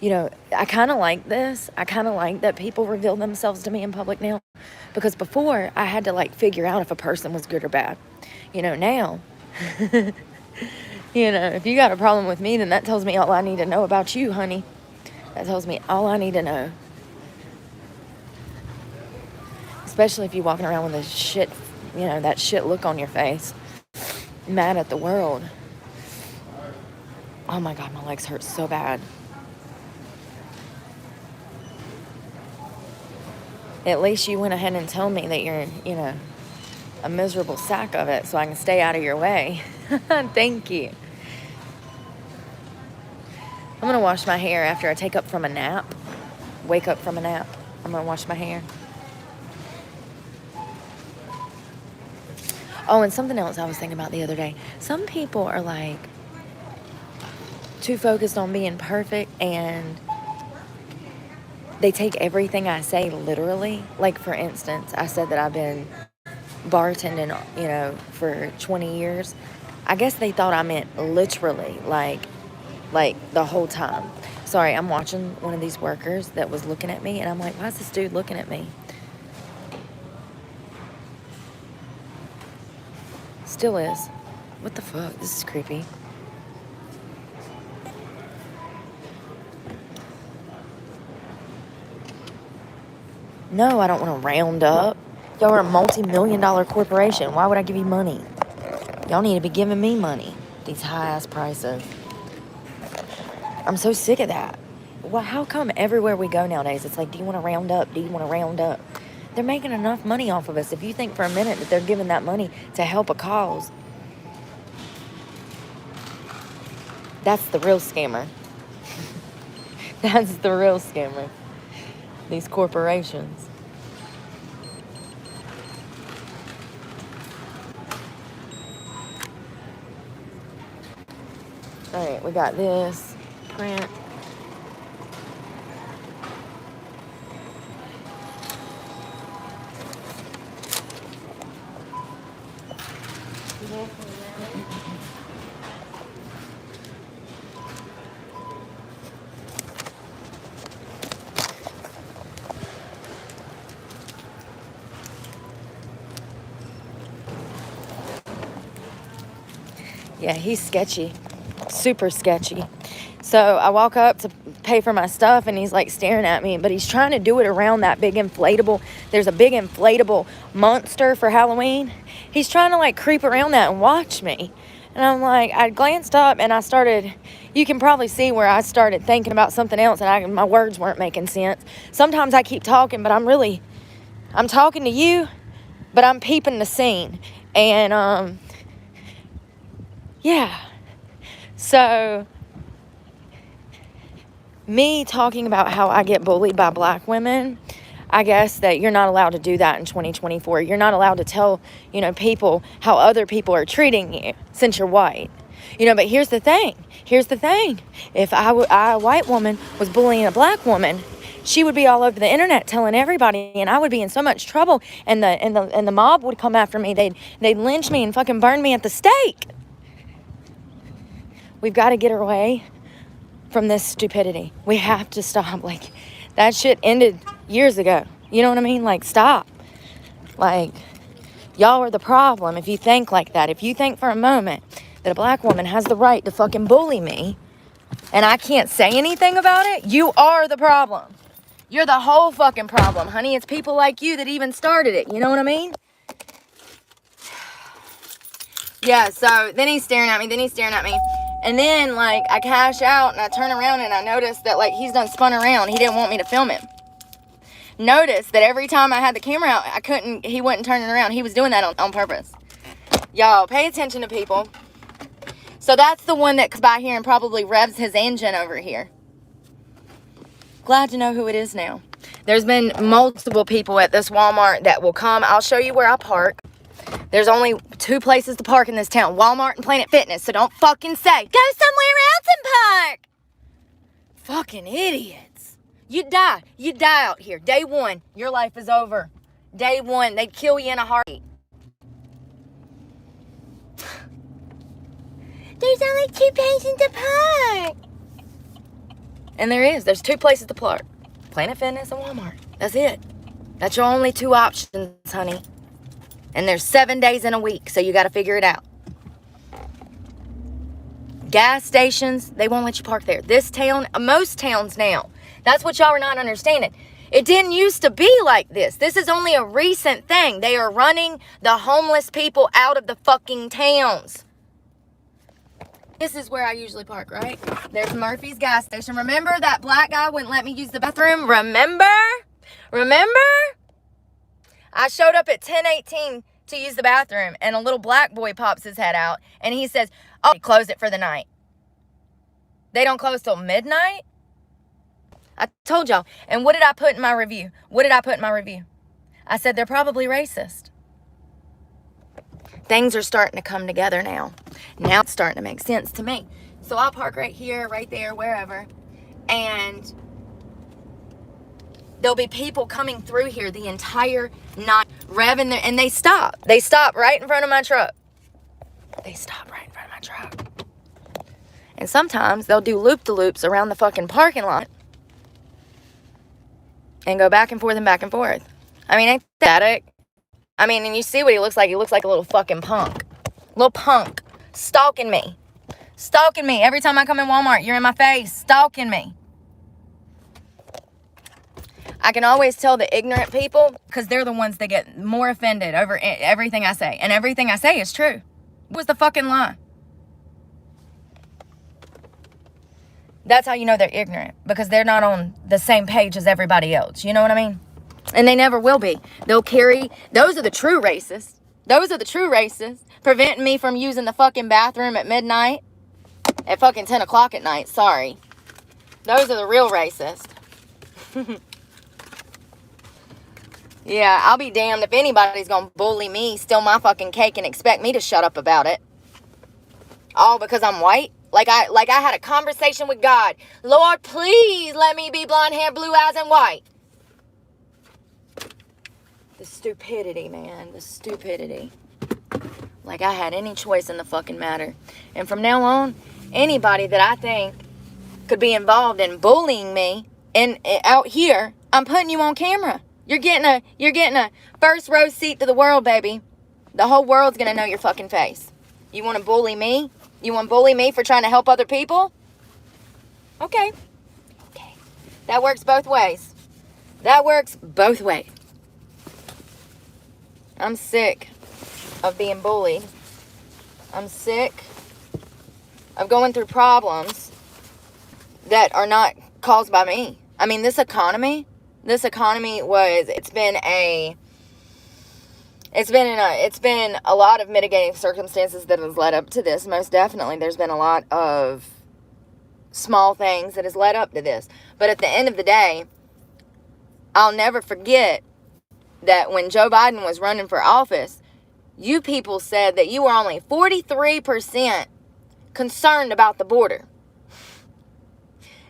Speaker 1: You know, I kind of like this. I kind of like that people reveal themselves to me in public now. Because before, I had to, like, figure out if a person was good or bad. You know, now, you know, if you got a problem with me, then that tells me all I need to know about you, honey. That tells me all I need to know. Especially if you're walking around with a shit, you know, that shit look on your face. Mad at the world. Oh my God, my legs hurt so bad. At least you went ahead and told me that you're, you know, a miserable sack of it so I can stay out of your way. Thank you. I'm going to wash my hair after I take up from a nap. Wake up from a nap. I'm going to wash my hair. Oh, and something else I was thinking about the other day. Some people are like too focused on being perfect and they take everything I say literally. Like, for instance, I said that I've been bartending, you know, for 20 years. I guess they thought I meant literally, like the whole time. Sorry, I'm watching one of these workers that was looking at me, and I'm like, why is this dude looking at me? Still is. What the fuck? This is creepy. No, I don't want to round up. Y'all are a multi-million-dollar corporation. Why would I give you money? Y'all need to be giving me money. These high-ass prices. I'm so sick of that. Well, how come everywhere we go nowadays, it's like, do you want to round up? Do you want to round up? They're making enough money off of us. If you think for a minute that they're giving that money to help a cause, that's the real scammer. That's the real scammer. These corporations. All right, we got this print. Yeah, he's sketchy. Super sketchy. So I walk up to pay for my stuff and he's like staring at me, but he's trying to do it around that big inflatable. There's a big inflatable monster for Halloween. He's trying to like creep around that and watch me. And I'm like, I glanced up and I started, you can probably see where I started thinking about something else and my words weren't making sense. Sometimes I keep talking, but I'm talking to you, but I'm peeping the scene. And, yeah. So, me talking about how I get bullied by black women, I guess that you're not allowed to do that in 2024. You're not allowed to tell, you know, people how other people are treating you since you're white. You know, but here's the thing. If a white woman was bullying a black woman, she would be all over the internet telling everybody, and I would be in so much trouble, and the mob would come after me. They'd lynch me and fucking burn me at the stake. We've got to get away from this stupidity. We have to stop. Like, that shit ended years ago. You know what I mean? Like, stop. Like, y'all are the problem if you think like that. If you think for a moment that a black woman has the right to fucking bully me and I can't say anything about it, you are the problem. You're the whole fucking problem, honey. It's people like you that even started it. You know what I mean? Yeah, so then he's staring at me. And then, like, I cash out and I turn around and I notice that, like, he's done spun around. He didn't want me to film him. Notice that every time I had the camera out, he wasn't turning around. He was doing that on purpose. Y'all, pay attention to people. So that's the one that comes by here and probably revs his engine over here. Glad to know who it is now. There's been multiple people at this Walmart that will come. I'll show you where I park. There's only 2 places to park in this town, Walmart and Planet Fitness. So don't fucking say, go somewhere Watson Park. Fucking idiots. You die out here. Day one, your life is over. Day one, they'd kill you in a heartbeat. There's only 2 places to park. And there's 2 places to park. Planet Fitness and Walmart. That's it. That's your only 2 options, honey. And there's 7 days in a week, so you got to figure it out. Gas stations, they won't let you park there. This town, most towns now. That's what y'all are not understanding. It didn't used to be like this. This is only a recent thing. They are running the homeless people out of the fucking towns. This is where I usually park, right? There's Murphy's gas station. Remember that black guy wouldn't let me use the bathroom? Remember? I showed up at 10:18 to use the bathroom, and a little black boy pops his head out, and he says, oh, close it for the night. They don't close till midnight? I told y'all. And what did I put in my review? I said they're probably racist. Things are starting to come together now. Now it's starting to make sense to me. So I'll park right here, right there, wherever. And there'll be people coming through here the entire night, revving their, and they stop. They stop right in front of my truck. And sometimes they'll do loop-de-loops around the fucking parking lot and go back and forth and back and forth. I mean, ain't that it? I mean, and you see what he looks like. He looks like a little fucking punk. Little punk. Stalking me. Every time I come in Walmart, you're in my face. Stalking me. I can always tell the ignorant people because they're the ones that get more offended over everything I say. And everything I say is true. It was the fucking lie. That's how you know they're ignorant. Because they're not on the same page as everybody else. You know what I mean? And they never will be. They'll carry... Those are the true racists. Preventing me from using the fucking bathroom at midnight. At fucking 10 o'clock at night. Sorry. Those are the real racists. Yeah, I'll be damned if anybody's gonna bully me, steal my fucking cake, and expect me to shut up about it. All because I'm white? Like I had a conversation with God. Lord, please let me be blonde hair, blue eyes, and white. The stupidity, man. The stupidity. Like I had any choice in the fucking matter. And from now on, anybody that I think could be involved in bullying me and out here, I'm putting you on camera. You're getting a first row seat to the world, baby. The whole world's gonna know your fucking face. You want to bully me? You want to bully me for trying to help other people? Okay. That works both ways. I'm sick of being bullied. I'm sick of going through problems that are not caused by me. I mean, this economy it's been a lot of mitigating circumstances that has led up to this. Most definitely, there's been a lot of small things that has led up to this. But at the end of the day, I'll never forget that when Joe Biden was running for office, you people said that you were only 43% concerned about the border.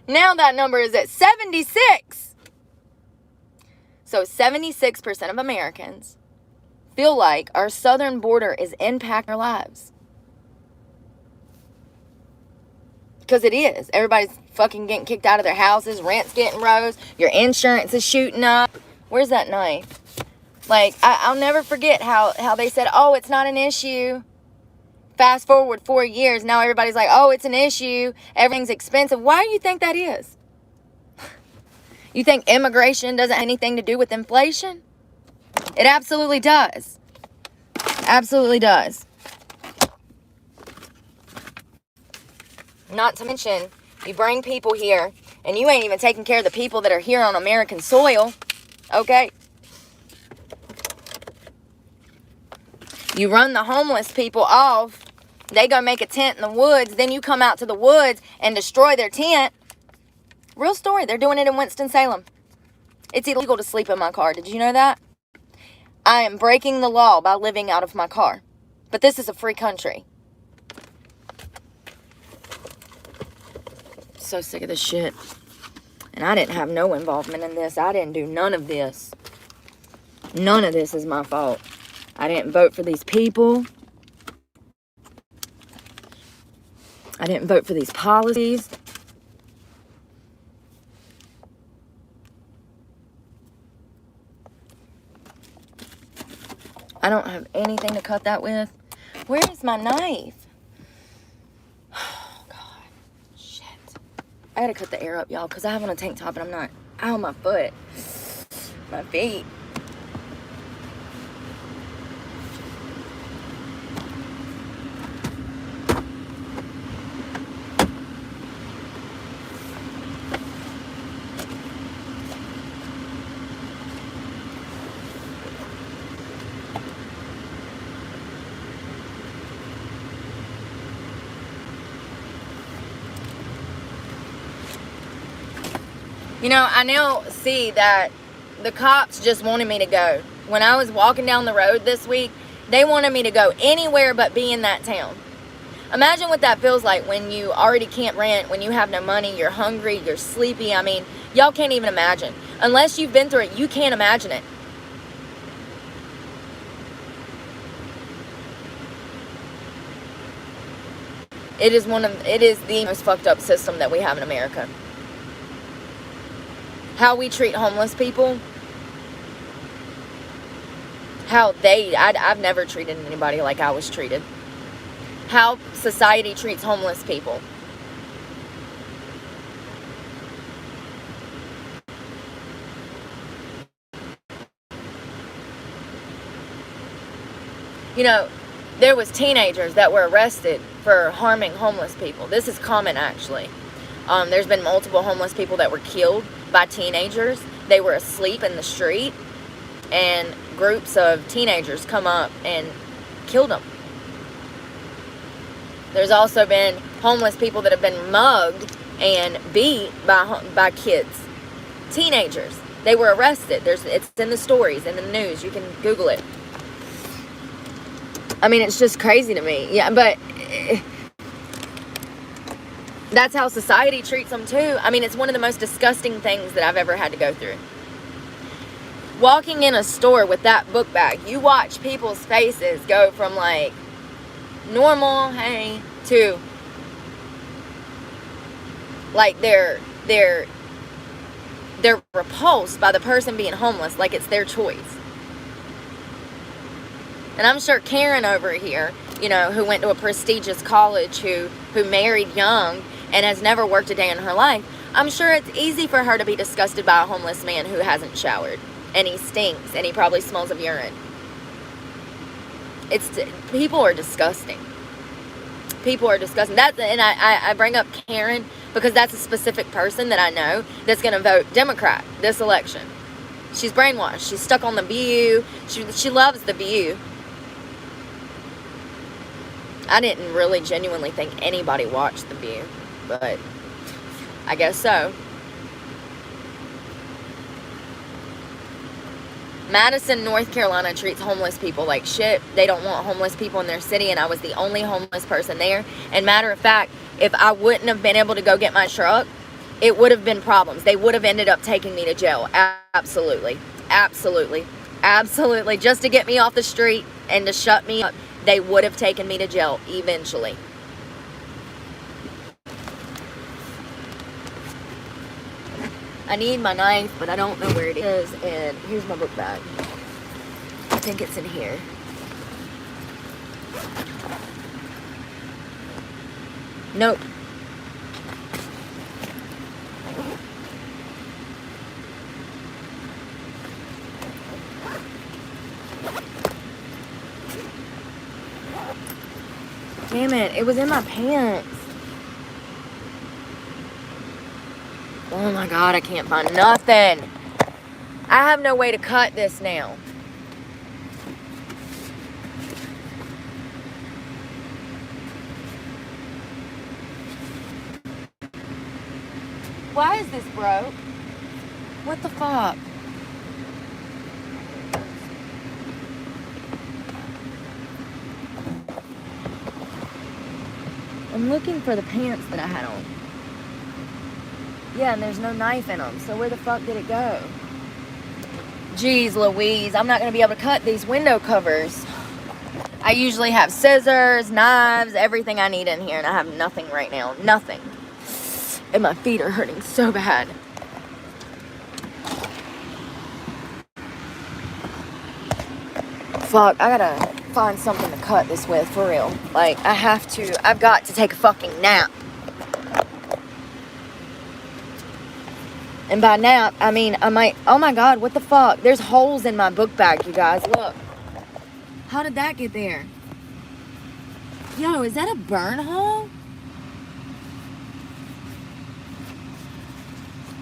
Speaker 1: Now that number is at 76. So 76% of Americans feel like our southern border is impacting their lives. Because it is. Everybody's fucking getting kicked out of their houses. Rent's getting rose. Your insurance is shooting up. Where's that knife? Like, I'll never forget how they said, oh, it's not an issue. Fast forward 4 years. Now everybody's like, oh, it's an issue. Everything's expensive. Why do you think that is? You think immigration doesn't have anything to do with inflation? It absolutely does. Absolutely does. Not to mention, you bring people here, and you ain't even taking care of the people that are here on American soil. Okay? You run the homeless people off. They go make a tent in the woods. Then you come out to the woods and destroy their tent. Real story. They're doing it in Winston-Salem. It's illegal to sleep in my car. Did you know that? I am breaking the law by living out of my car. But this is a free country. so sick of this shit. And I didn't have no involvement in this. I didn't do none of this. None of this is my fault. I didn't vote for these people. I didn't vote for these policies. I don't have anything to cut that with. Where is my knife? Oh, God. Shit. I gotta cut the air up, y'all, because I have on a tank top and I'm not... Ow, my foot. My feet. You know, I now see that the cops just wanted me to go. When I was walking down the road this week, they wanted me to go anywhere but be in that town. Imagine what that feels like when you already can't rent, when you have no money, you're hungry, you're sleepy. I mean, y'all can't even imagine. Unless you've been through it, you can't imagine it. It is the most fucked up system that we have in America. How we treat homeless people. I've never treated anybody like I was treated. How society treats homeless people. You know, there was teenagers that were arrested for harming homeless people. This is common, actually. There's been multiple homeless people that were killed by teenagers. They were asleep in the street, and groups of teenagers come up and killed them. There's also been homeless people that have been mugged and beat by kids, teenagers. They were arrested. It's in the stories, in the news. You can Google it. I mean, it's just crazy to me. Yeah, but that's how society treats them too. I mean, it's one of the most disgusting things that I've ever had to go through. Walking in a store with that book bag, you watch people's faces go from like normal, hey, to like they're repulsed by the person being homeless, like it's their choice. And I'm sure Karen over here, you know, who went to a prestigious college, who married young and has never worked a day in her life, I'm sure it's easy for her to be disgusted by a homeless man who hasn't showered. And he stinks, and he probably smells of urine. People are disgusting. People are disgusting. I bring up Karen because that's a specific person that I know that's going to vote Democrat this election. She's brainwashed. She's stuck on The View. She loves The View. I didn't really genuinely think anybody watched The View, but I guess so. Madison, North Carolina treats homeless people like shit. They don't want homeless people in their city, and I was the only homeless person there. And matter of fact, if I wouldn't have been able to go get my truck, it would have been problems. They would have ended up taking me to jail. Absolutely. Absolutely. Absolutely. Just to get me off the street and to shut me up, they would have taken me to jail eventually. I need my knife, but I don't know where it is. And here's my book bag. I think it's in here. Nope. Damn it, it was in my pants. Oh my God, I can't find nothing. I have no way to cut this now. Why is this broke? What the fuck? I'm looking for the pants that I had on. Yeah, and there's no knife in them. So where the fuck did it go? Jeez Louise, I'm not going to be able to cut these window covers. I usually have scissors, knives, everything I need in here, and I have nothing right now. Nothing. And my feet are hurting so bad. Fuck, I gotta find something to cut this with, for real. Like, I've got to take a fucking nap. And by nap, I mean, I might, oh my God, what the fuck? There's holes in my book bag, you guys, look. How did that get there? Yo, is that a burn hole?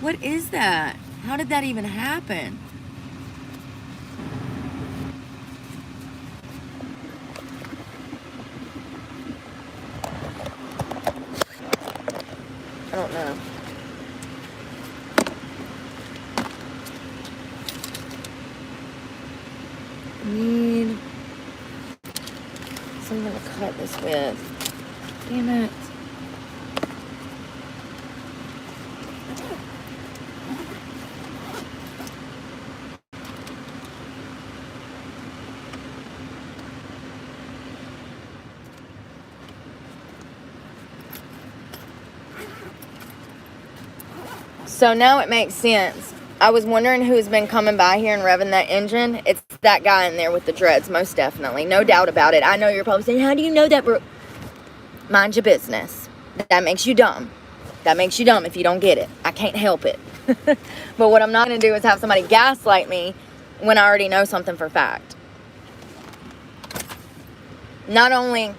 Speaker 1: What is that? How did that even happen? I don't know. I need something to cut this with. Damn it. So now it makes sense. I was wondering who's been coming by here and revving that engine. It's that guy in there with the dreads, most definitely. No doubt about it. I know you're probably saying, how do you know that, Brooke? Mind your business. That makes you dumb. That makes you dumb if you don't get it. I can't help it. But what I'm not going to do is have somebody gaslight me when I already know something for fact. Not only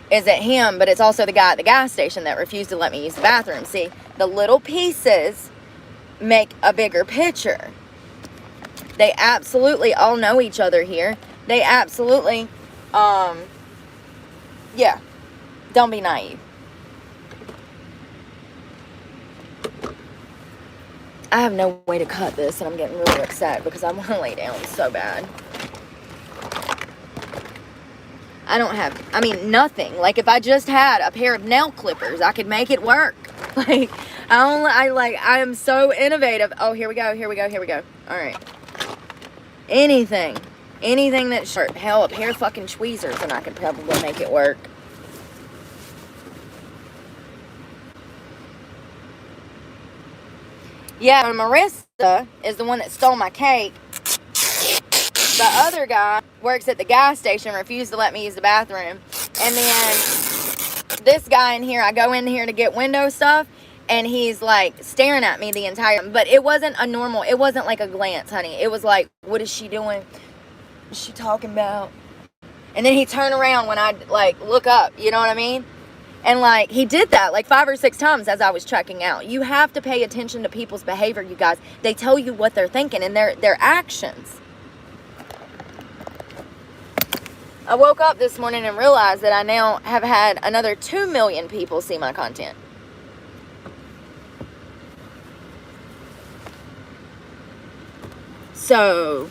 Speaker 1: is it him, but it's also the guy at the gas station that refused to let me use the bathroom. See, the little pieces make a bigger picture. They absolutely all know each other here. They absolutely, yeah, don't be naive. I have no way to cut this, and I'm getting really upset because I want to lay down so bad. I don't have, I mean, nothing. Like, if I just had a pair of nail clippers, I could make it work. Like, I am so innovative. Oh, here we go. All right. Anything that's sharp. Hell, a pair of fucking tweezers, and I could probably make it work. Yeah, Marissa is the one that stole my cake. The other guy works at the gas station, refused to let me use the bathroom. And then this guy in here, I go in here to get window stuff, and he's like staring at me the entire, but it wasn't a normal, it wasn't like a glance, honey. It was like, what is she doing? What's she talking about? And then he turned around when I like look up, you know what I mean? And like, he did that like 5 or 6 times as I was checking out. You have to pay attention to people's behavior, you guys. They tell you what they're thinking and their actions. I woke up this morning and realized that I now have had another 2 million people see my content. So,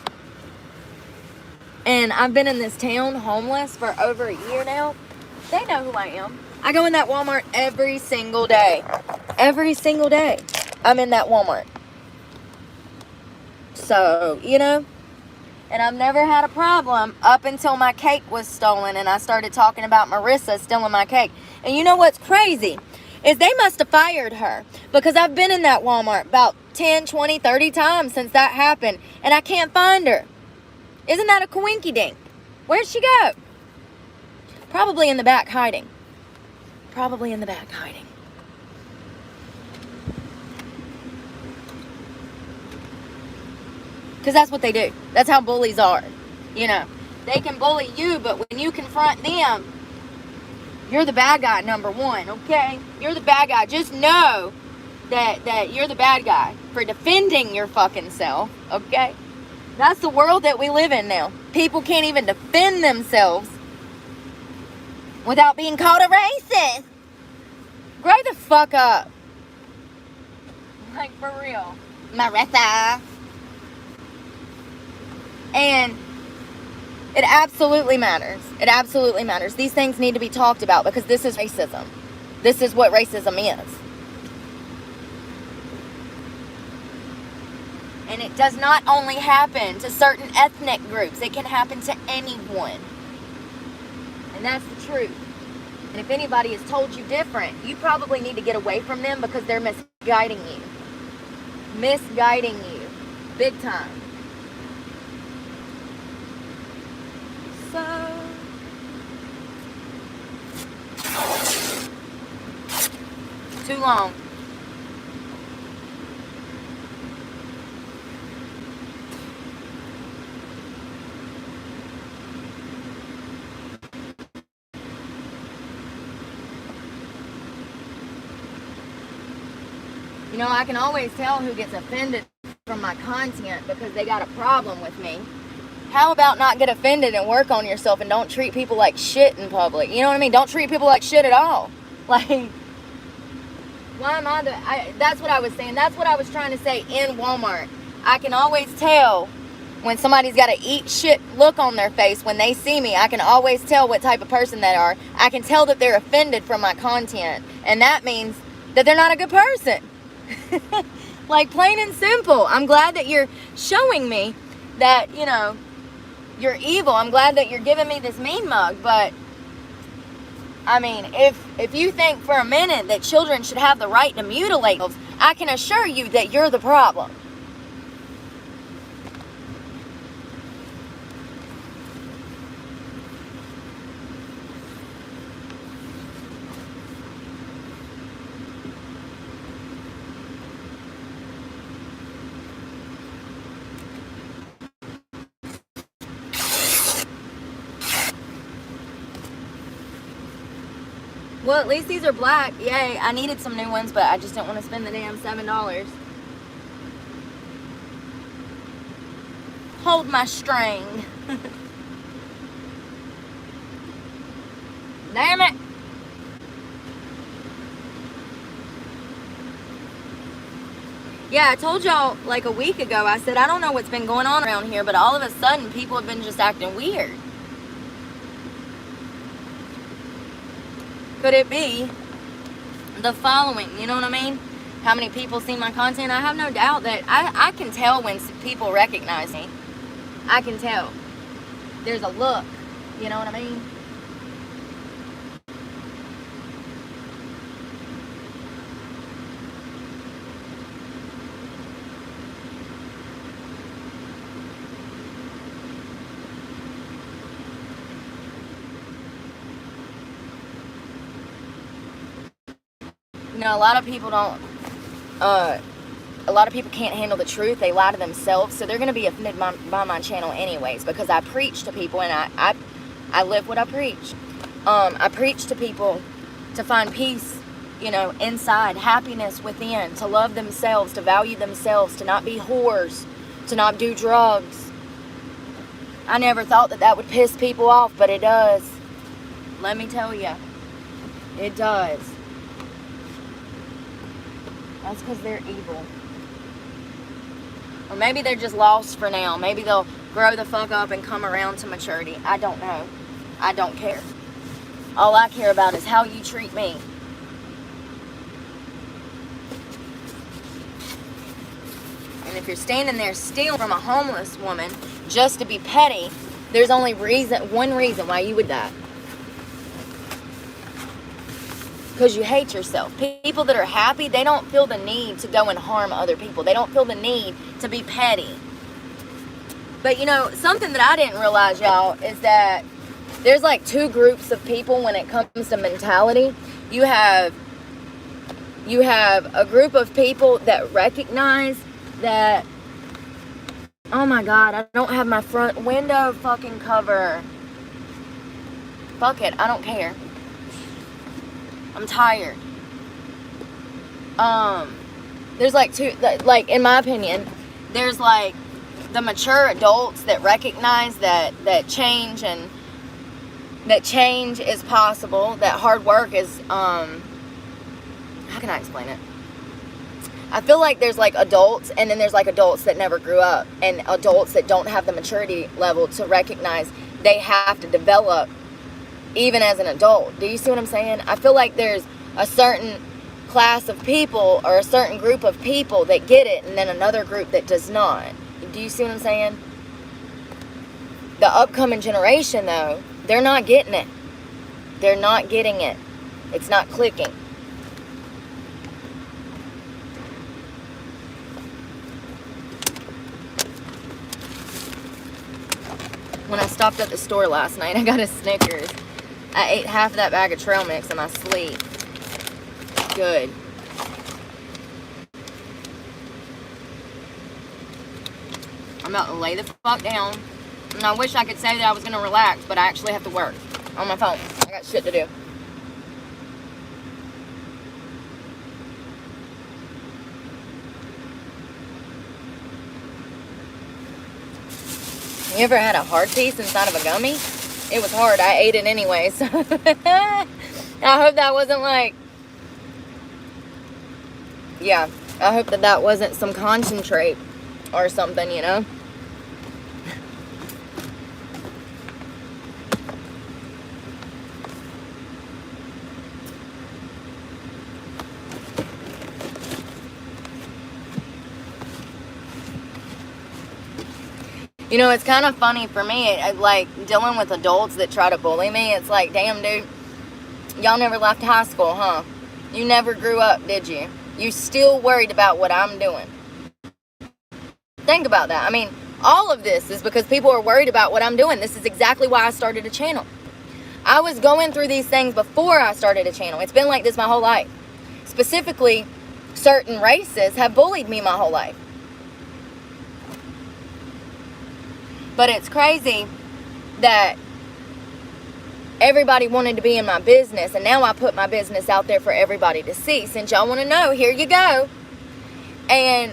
Speaker 1: and I've been in this town homeless for over a year now. They know who I am. I go in that Walmart every single day. Every single day I'm in that Walmart. So, you know, and I've never had a problem up until my cake was stolen and I started talking about Marissa stealing my cake. And you know what's crazy is they must have fired her, because I've been in that Walmart about 10, 20, 30 times since that happened, and I can't find her. Isn't that a coinky dink? Where'd she go? Probably in the back hiding. Probably in the back hiding. Because that's what they do. That's how bullies are. You know, they can bully you, but when you confront them, you're the bad guy, number one, okay? You're the bad guy. Just know that you're the bad guy for defending your fucking self, okay? That's the world that we live in now. People can't even defend themselves without being called a racist. Grow the fuck up. Like, for real. Marissa. And it absolutely matters. It absolutely matters. These things need to be talked about because this is racism. This is what racism is. And it does not only happen to certain ethnic groups. It can happen to anyone. And that's the truth. And if anybody has told you different, you probably need to get away from them because they're misguiding you. Misguiding you. Big time. So... too long. You know, I can always tell who gets offended from my content because they got a problem with me. How about not get offended and work on yourself and don't treat people like shit in public? You know what I mean? Don't treat people like shit at all. Like, why am that's what I was saying. That's what I was trying to say in Walmart. I can always tell when somebody's got a eat shit look on their face when they see me. I can always tell what type of person they are. I can tell that they're offended from my content. And that means that they're not a good person. Like, plain and simple. I'm glad that you're showing me that, you know, you're evil. I'm glad that you're giving me this mean mug, but I mean, if you think for a minute that children should have the right to mutilate themselves, I can assure you that you're the problem. Well, at least these are black. Yay, I needed some new ones, but I just didn't want to spend the damn $7. Hold my string. Damn it. Yeah, I told y'all like a week ago, I said, I don't know what's been going on around here, but all of a sudden people have been just acting weird. Could it be the following? You know what I mean? How many people see my content? I have no doubt that I can tell when people recognize me. I can tell. There's a look. You know what I mean? You know, a lot of people don't, a lot of people can't handle the truth. They lie to themselves, so they're going to be offended by my channel anyways, because I preach to people, and I live what I preach. I preach to people to find peace, you know, inside, happiness within, to love themselves, to value themselves, to not be whores, to not do drugs. I never thought that that would piss people off, but it does. Let me tell you, it does. That's because they're evil. Or maybe they're just lost for now. Maybe they'll grow the fuck up and come around to maturity. I don't know. I don't care. All I care about is how you treat me. And if you're standing there stealing from a homeless woman just to be petty, there's only one reason why you would die. Because you hate yourself. People that are happy, they don't feel the need to go and harm other people. They don't feel the need to be petty. But you know, something that I didn't realize, y'all, is that there's like two groups of people when it comes to mentality. You have a group of people that recognize that, oh my God, I don't have my front window fucking cover. Fuck it, I don't care. I'm tired. There's like two, like in my opinion, there's like the mature adults that recognize that change is possible, that hard work is, how can I explain it? I feel like there's like adults, and then there's like adults that never grew up, and adults that don't have the maturity level to recognize they have to develop even as an adult. Do you see what I'm saying? I feel like there's a certain class of people or a certain group of people that get it, and then another group that does not. Do you see what I'm saying? The upcoming generation, though, they're not getting it. They're not getting it. It's not clicking. When I stopped at the store last night, I got a Snickers. I ate half of that bag of trail mix in my sleep. Good. I'm about to lay the fuck down. And I wish I could say that I was going to relax, but I actually have to work on my phone. I got shit to do. You ever had a hard piece inside of a gummy? It was hard. I ate it anyway. So I hope that wasn't like... Yeah. I hope that wasn't some concentrate or something, you know? You know, it's kind of funny for me, like, dealing with adults that try to bully me. It's like, damn, dude, y'all never left high school, huh? You never grew up, did you? You still worried about what I'm doing. Think about that. I mean, all of this is because people are worried about what I'm doing. This is exactly why I started a channel. I was going through these things before I started a channel. It's been like this my whole life. Specifically, certain races have bullied me my whole life. But it's crazy that everybody wanted to be in my business, and now I put my business out there for everybody to see. Since y'all want to know, here you go. And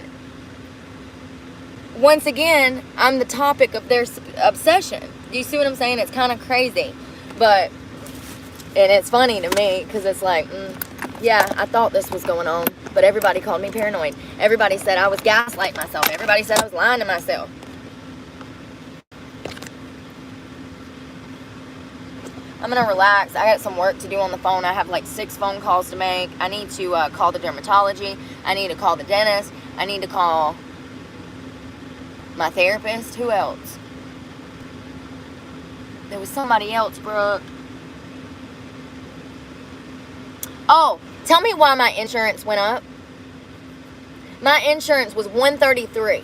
Speaker 1: once again, I'm the topic of their obsession. Do you see what I'm saying? It's kind of crazy. But, and it's funny to me, because it's like, yeah, I thought this was going on, but everybody called me paranoid. Everybody said I was gaslighting myself. Everybody said I was lying to myself. I'm going to relax. I got some work to do on the phone. I have like 6 phone calls to make. I need to call the dermatology. I need to call the dentist. I need to call my therapist. Who else? There was somebody else, Brooke. Oh, tell me why my insurance went up. My insurance was $133.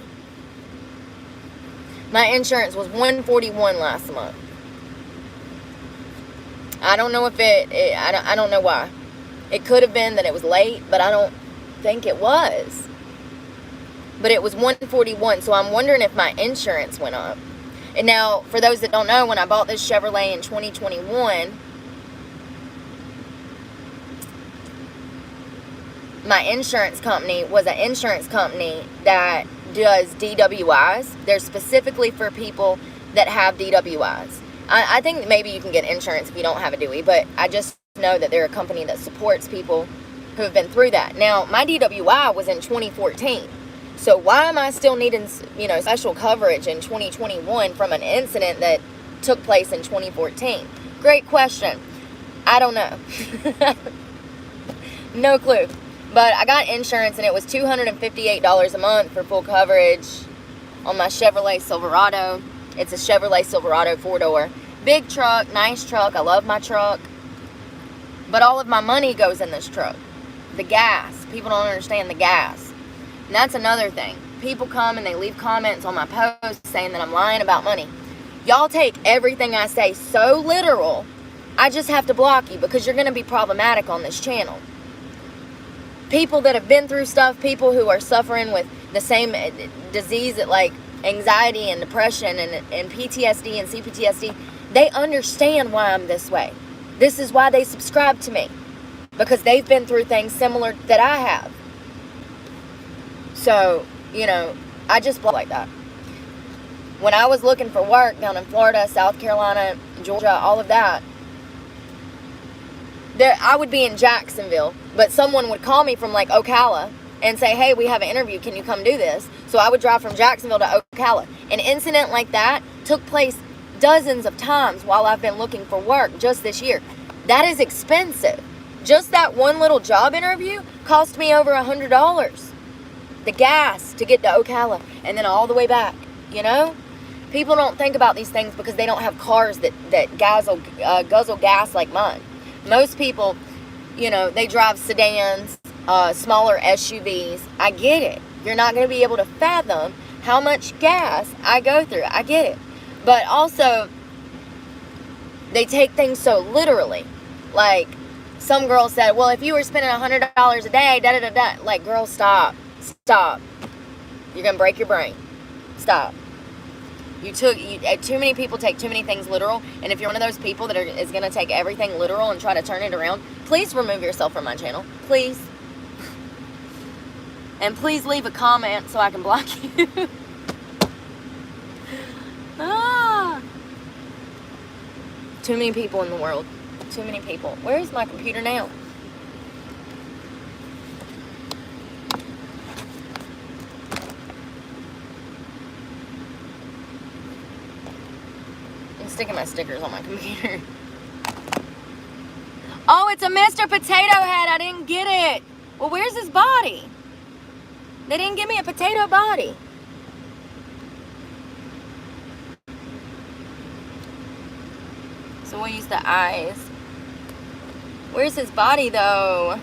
Speaker 1: My insurance was $141 last month. I don't know if I don't know why. It could have been that it was late, but I don't think it was. But it was $141, so I'm wondering if my insurance went up. And now, for those that don't know, when I bought this Chevrolet in 2021, my insurance company was an insurance company that does DWIs. They're specifically for people that have DWIs. I think maybe you can get insurance if you don't have a DWI, but I just know that they're a company that supports people who have been through that. Now, my DWI was in 2014. So why am I still needing, you know, special coverage in 2021 from an incident that took place in 2014? Great question. I don't know. No clue. But I got insurance, and it was $258 a month for full coverage on my Chevrolet Silverado. It's a Chevrolet Silverado 4-door. Big truck, nice truck. I love my truck. But all of my money goes in this truck. The gas. People don't understand the gas. And that's another thing. People come and they leave comments on my posts saying that I'm lying about money. Y'all take everything I say so literal. I just have to block you because you're going to be problematic on this channel. People that have been through stuff, people who are suffering with the same disease that like anxiety and depression and PTSD and CPTSD, they understand why I'm this way. This is why they subscribe to me, because they've been through things similar that I have. So, you know, I just block like that. When I was looking for work down in Florida, South Carolina, Georgia, all of that, I would be in Jacksonville, but someone would call me from like Ocala and say, hey, we have an interview, can you come do this? So I would drive from Jacksonville to Ocala. An incident like that took place dozens of times while I've been looking for work just this year. That is expensive. Just that one little job interview cost me over $100. The gas to get to Ocala and then all the way back, you know? People don't think about these things because they don't have cars that guzzle gas like mine. Most people, you know, they drive sedans, smaller SUVs. I get it. You're not going to be able to fathom how much gas I go through. I get it. But also, they take things so literally. Like, some girl said, well, if you were spending $100 a day, da-da-da-da. Like, girl, stop. Stop. You're going to break your brain. Stop. Too many people take too many things literal. And if you're one of those people that is going to take everything literal and try to turn it around, please remove yourself from my channel. Please. And please leave a comment so I can block you. Too many people in the world. Too many people. Where is my computer now? I'm sticking my stickers on my computer. Oh, it's a Mr. Potato Head. I didn't get it. Well, where's his body? They didn't give me a potato body. So we'll use the eyes. Where's his body, though?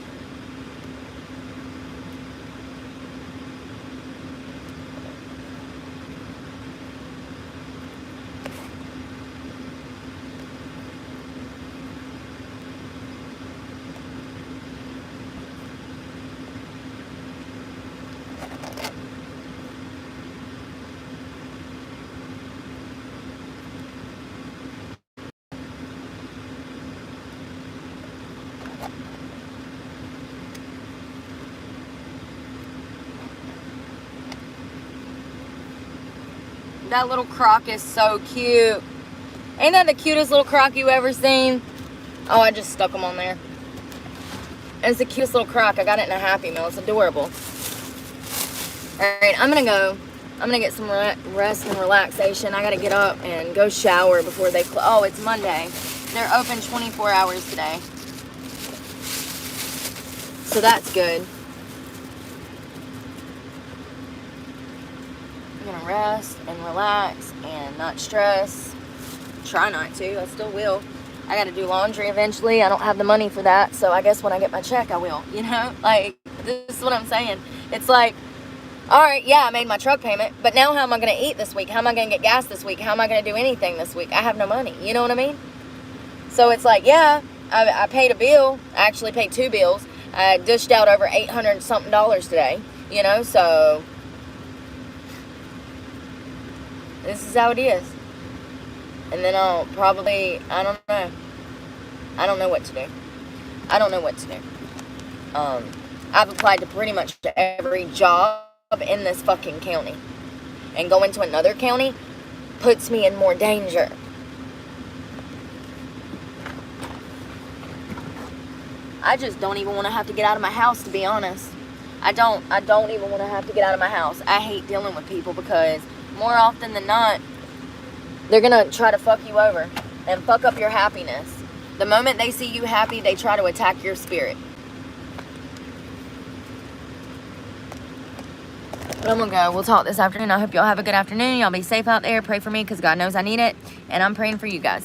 Speaker 1: That little croc is so cute. Ain't that the cutest little croc you ever seen? Oh, I just stuck them on there. It's the cutest little croc. I got it in a Happy Meal. It's adorable. Alright, I'm going to go. I'm going to get some rest and relaxation. I got to get up and go shower before they close. Oh, it's Monday. They're open 24 hours today. So that's good. I'm going to rest and relax and not stress. Try not to. I still will. I got to do laundry eventually. I don't have the money for that. So I guess when I get my check, I will. You know? Like, this is what I'm saying. It's like, all right, yeah, I made my truck payment. But now how am I going to eat this week? How am I going to get gas this week? How am I going to do anything this week? I have no money. You know what I mean? So it's like, yeah, I paid a bill. I actually paid 2 bills. I dished out over $800 something today. You know, so this is how it is. And then I'll probably, I don't know. I don't know what to do. I don't know what to do. I've applied to pretty much every job in this fucking county. And going to another county puts me in more danger. I just don't even want to have to get out of my house, to be honest. I don't even want to have to get out of my house. I hate dealing with people because more often than not, they're going to try to fuck you over and fuck up your happiness. The moment they see you happy, they try to attack your spirit. But I'm going to go. We'll talk this afternoon. I hope y'all have a good afternoon. Y'all be safe out there. Pray for me because God knows I need it. And I'm praying for you guys.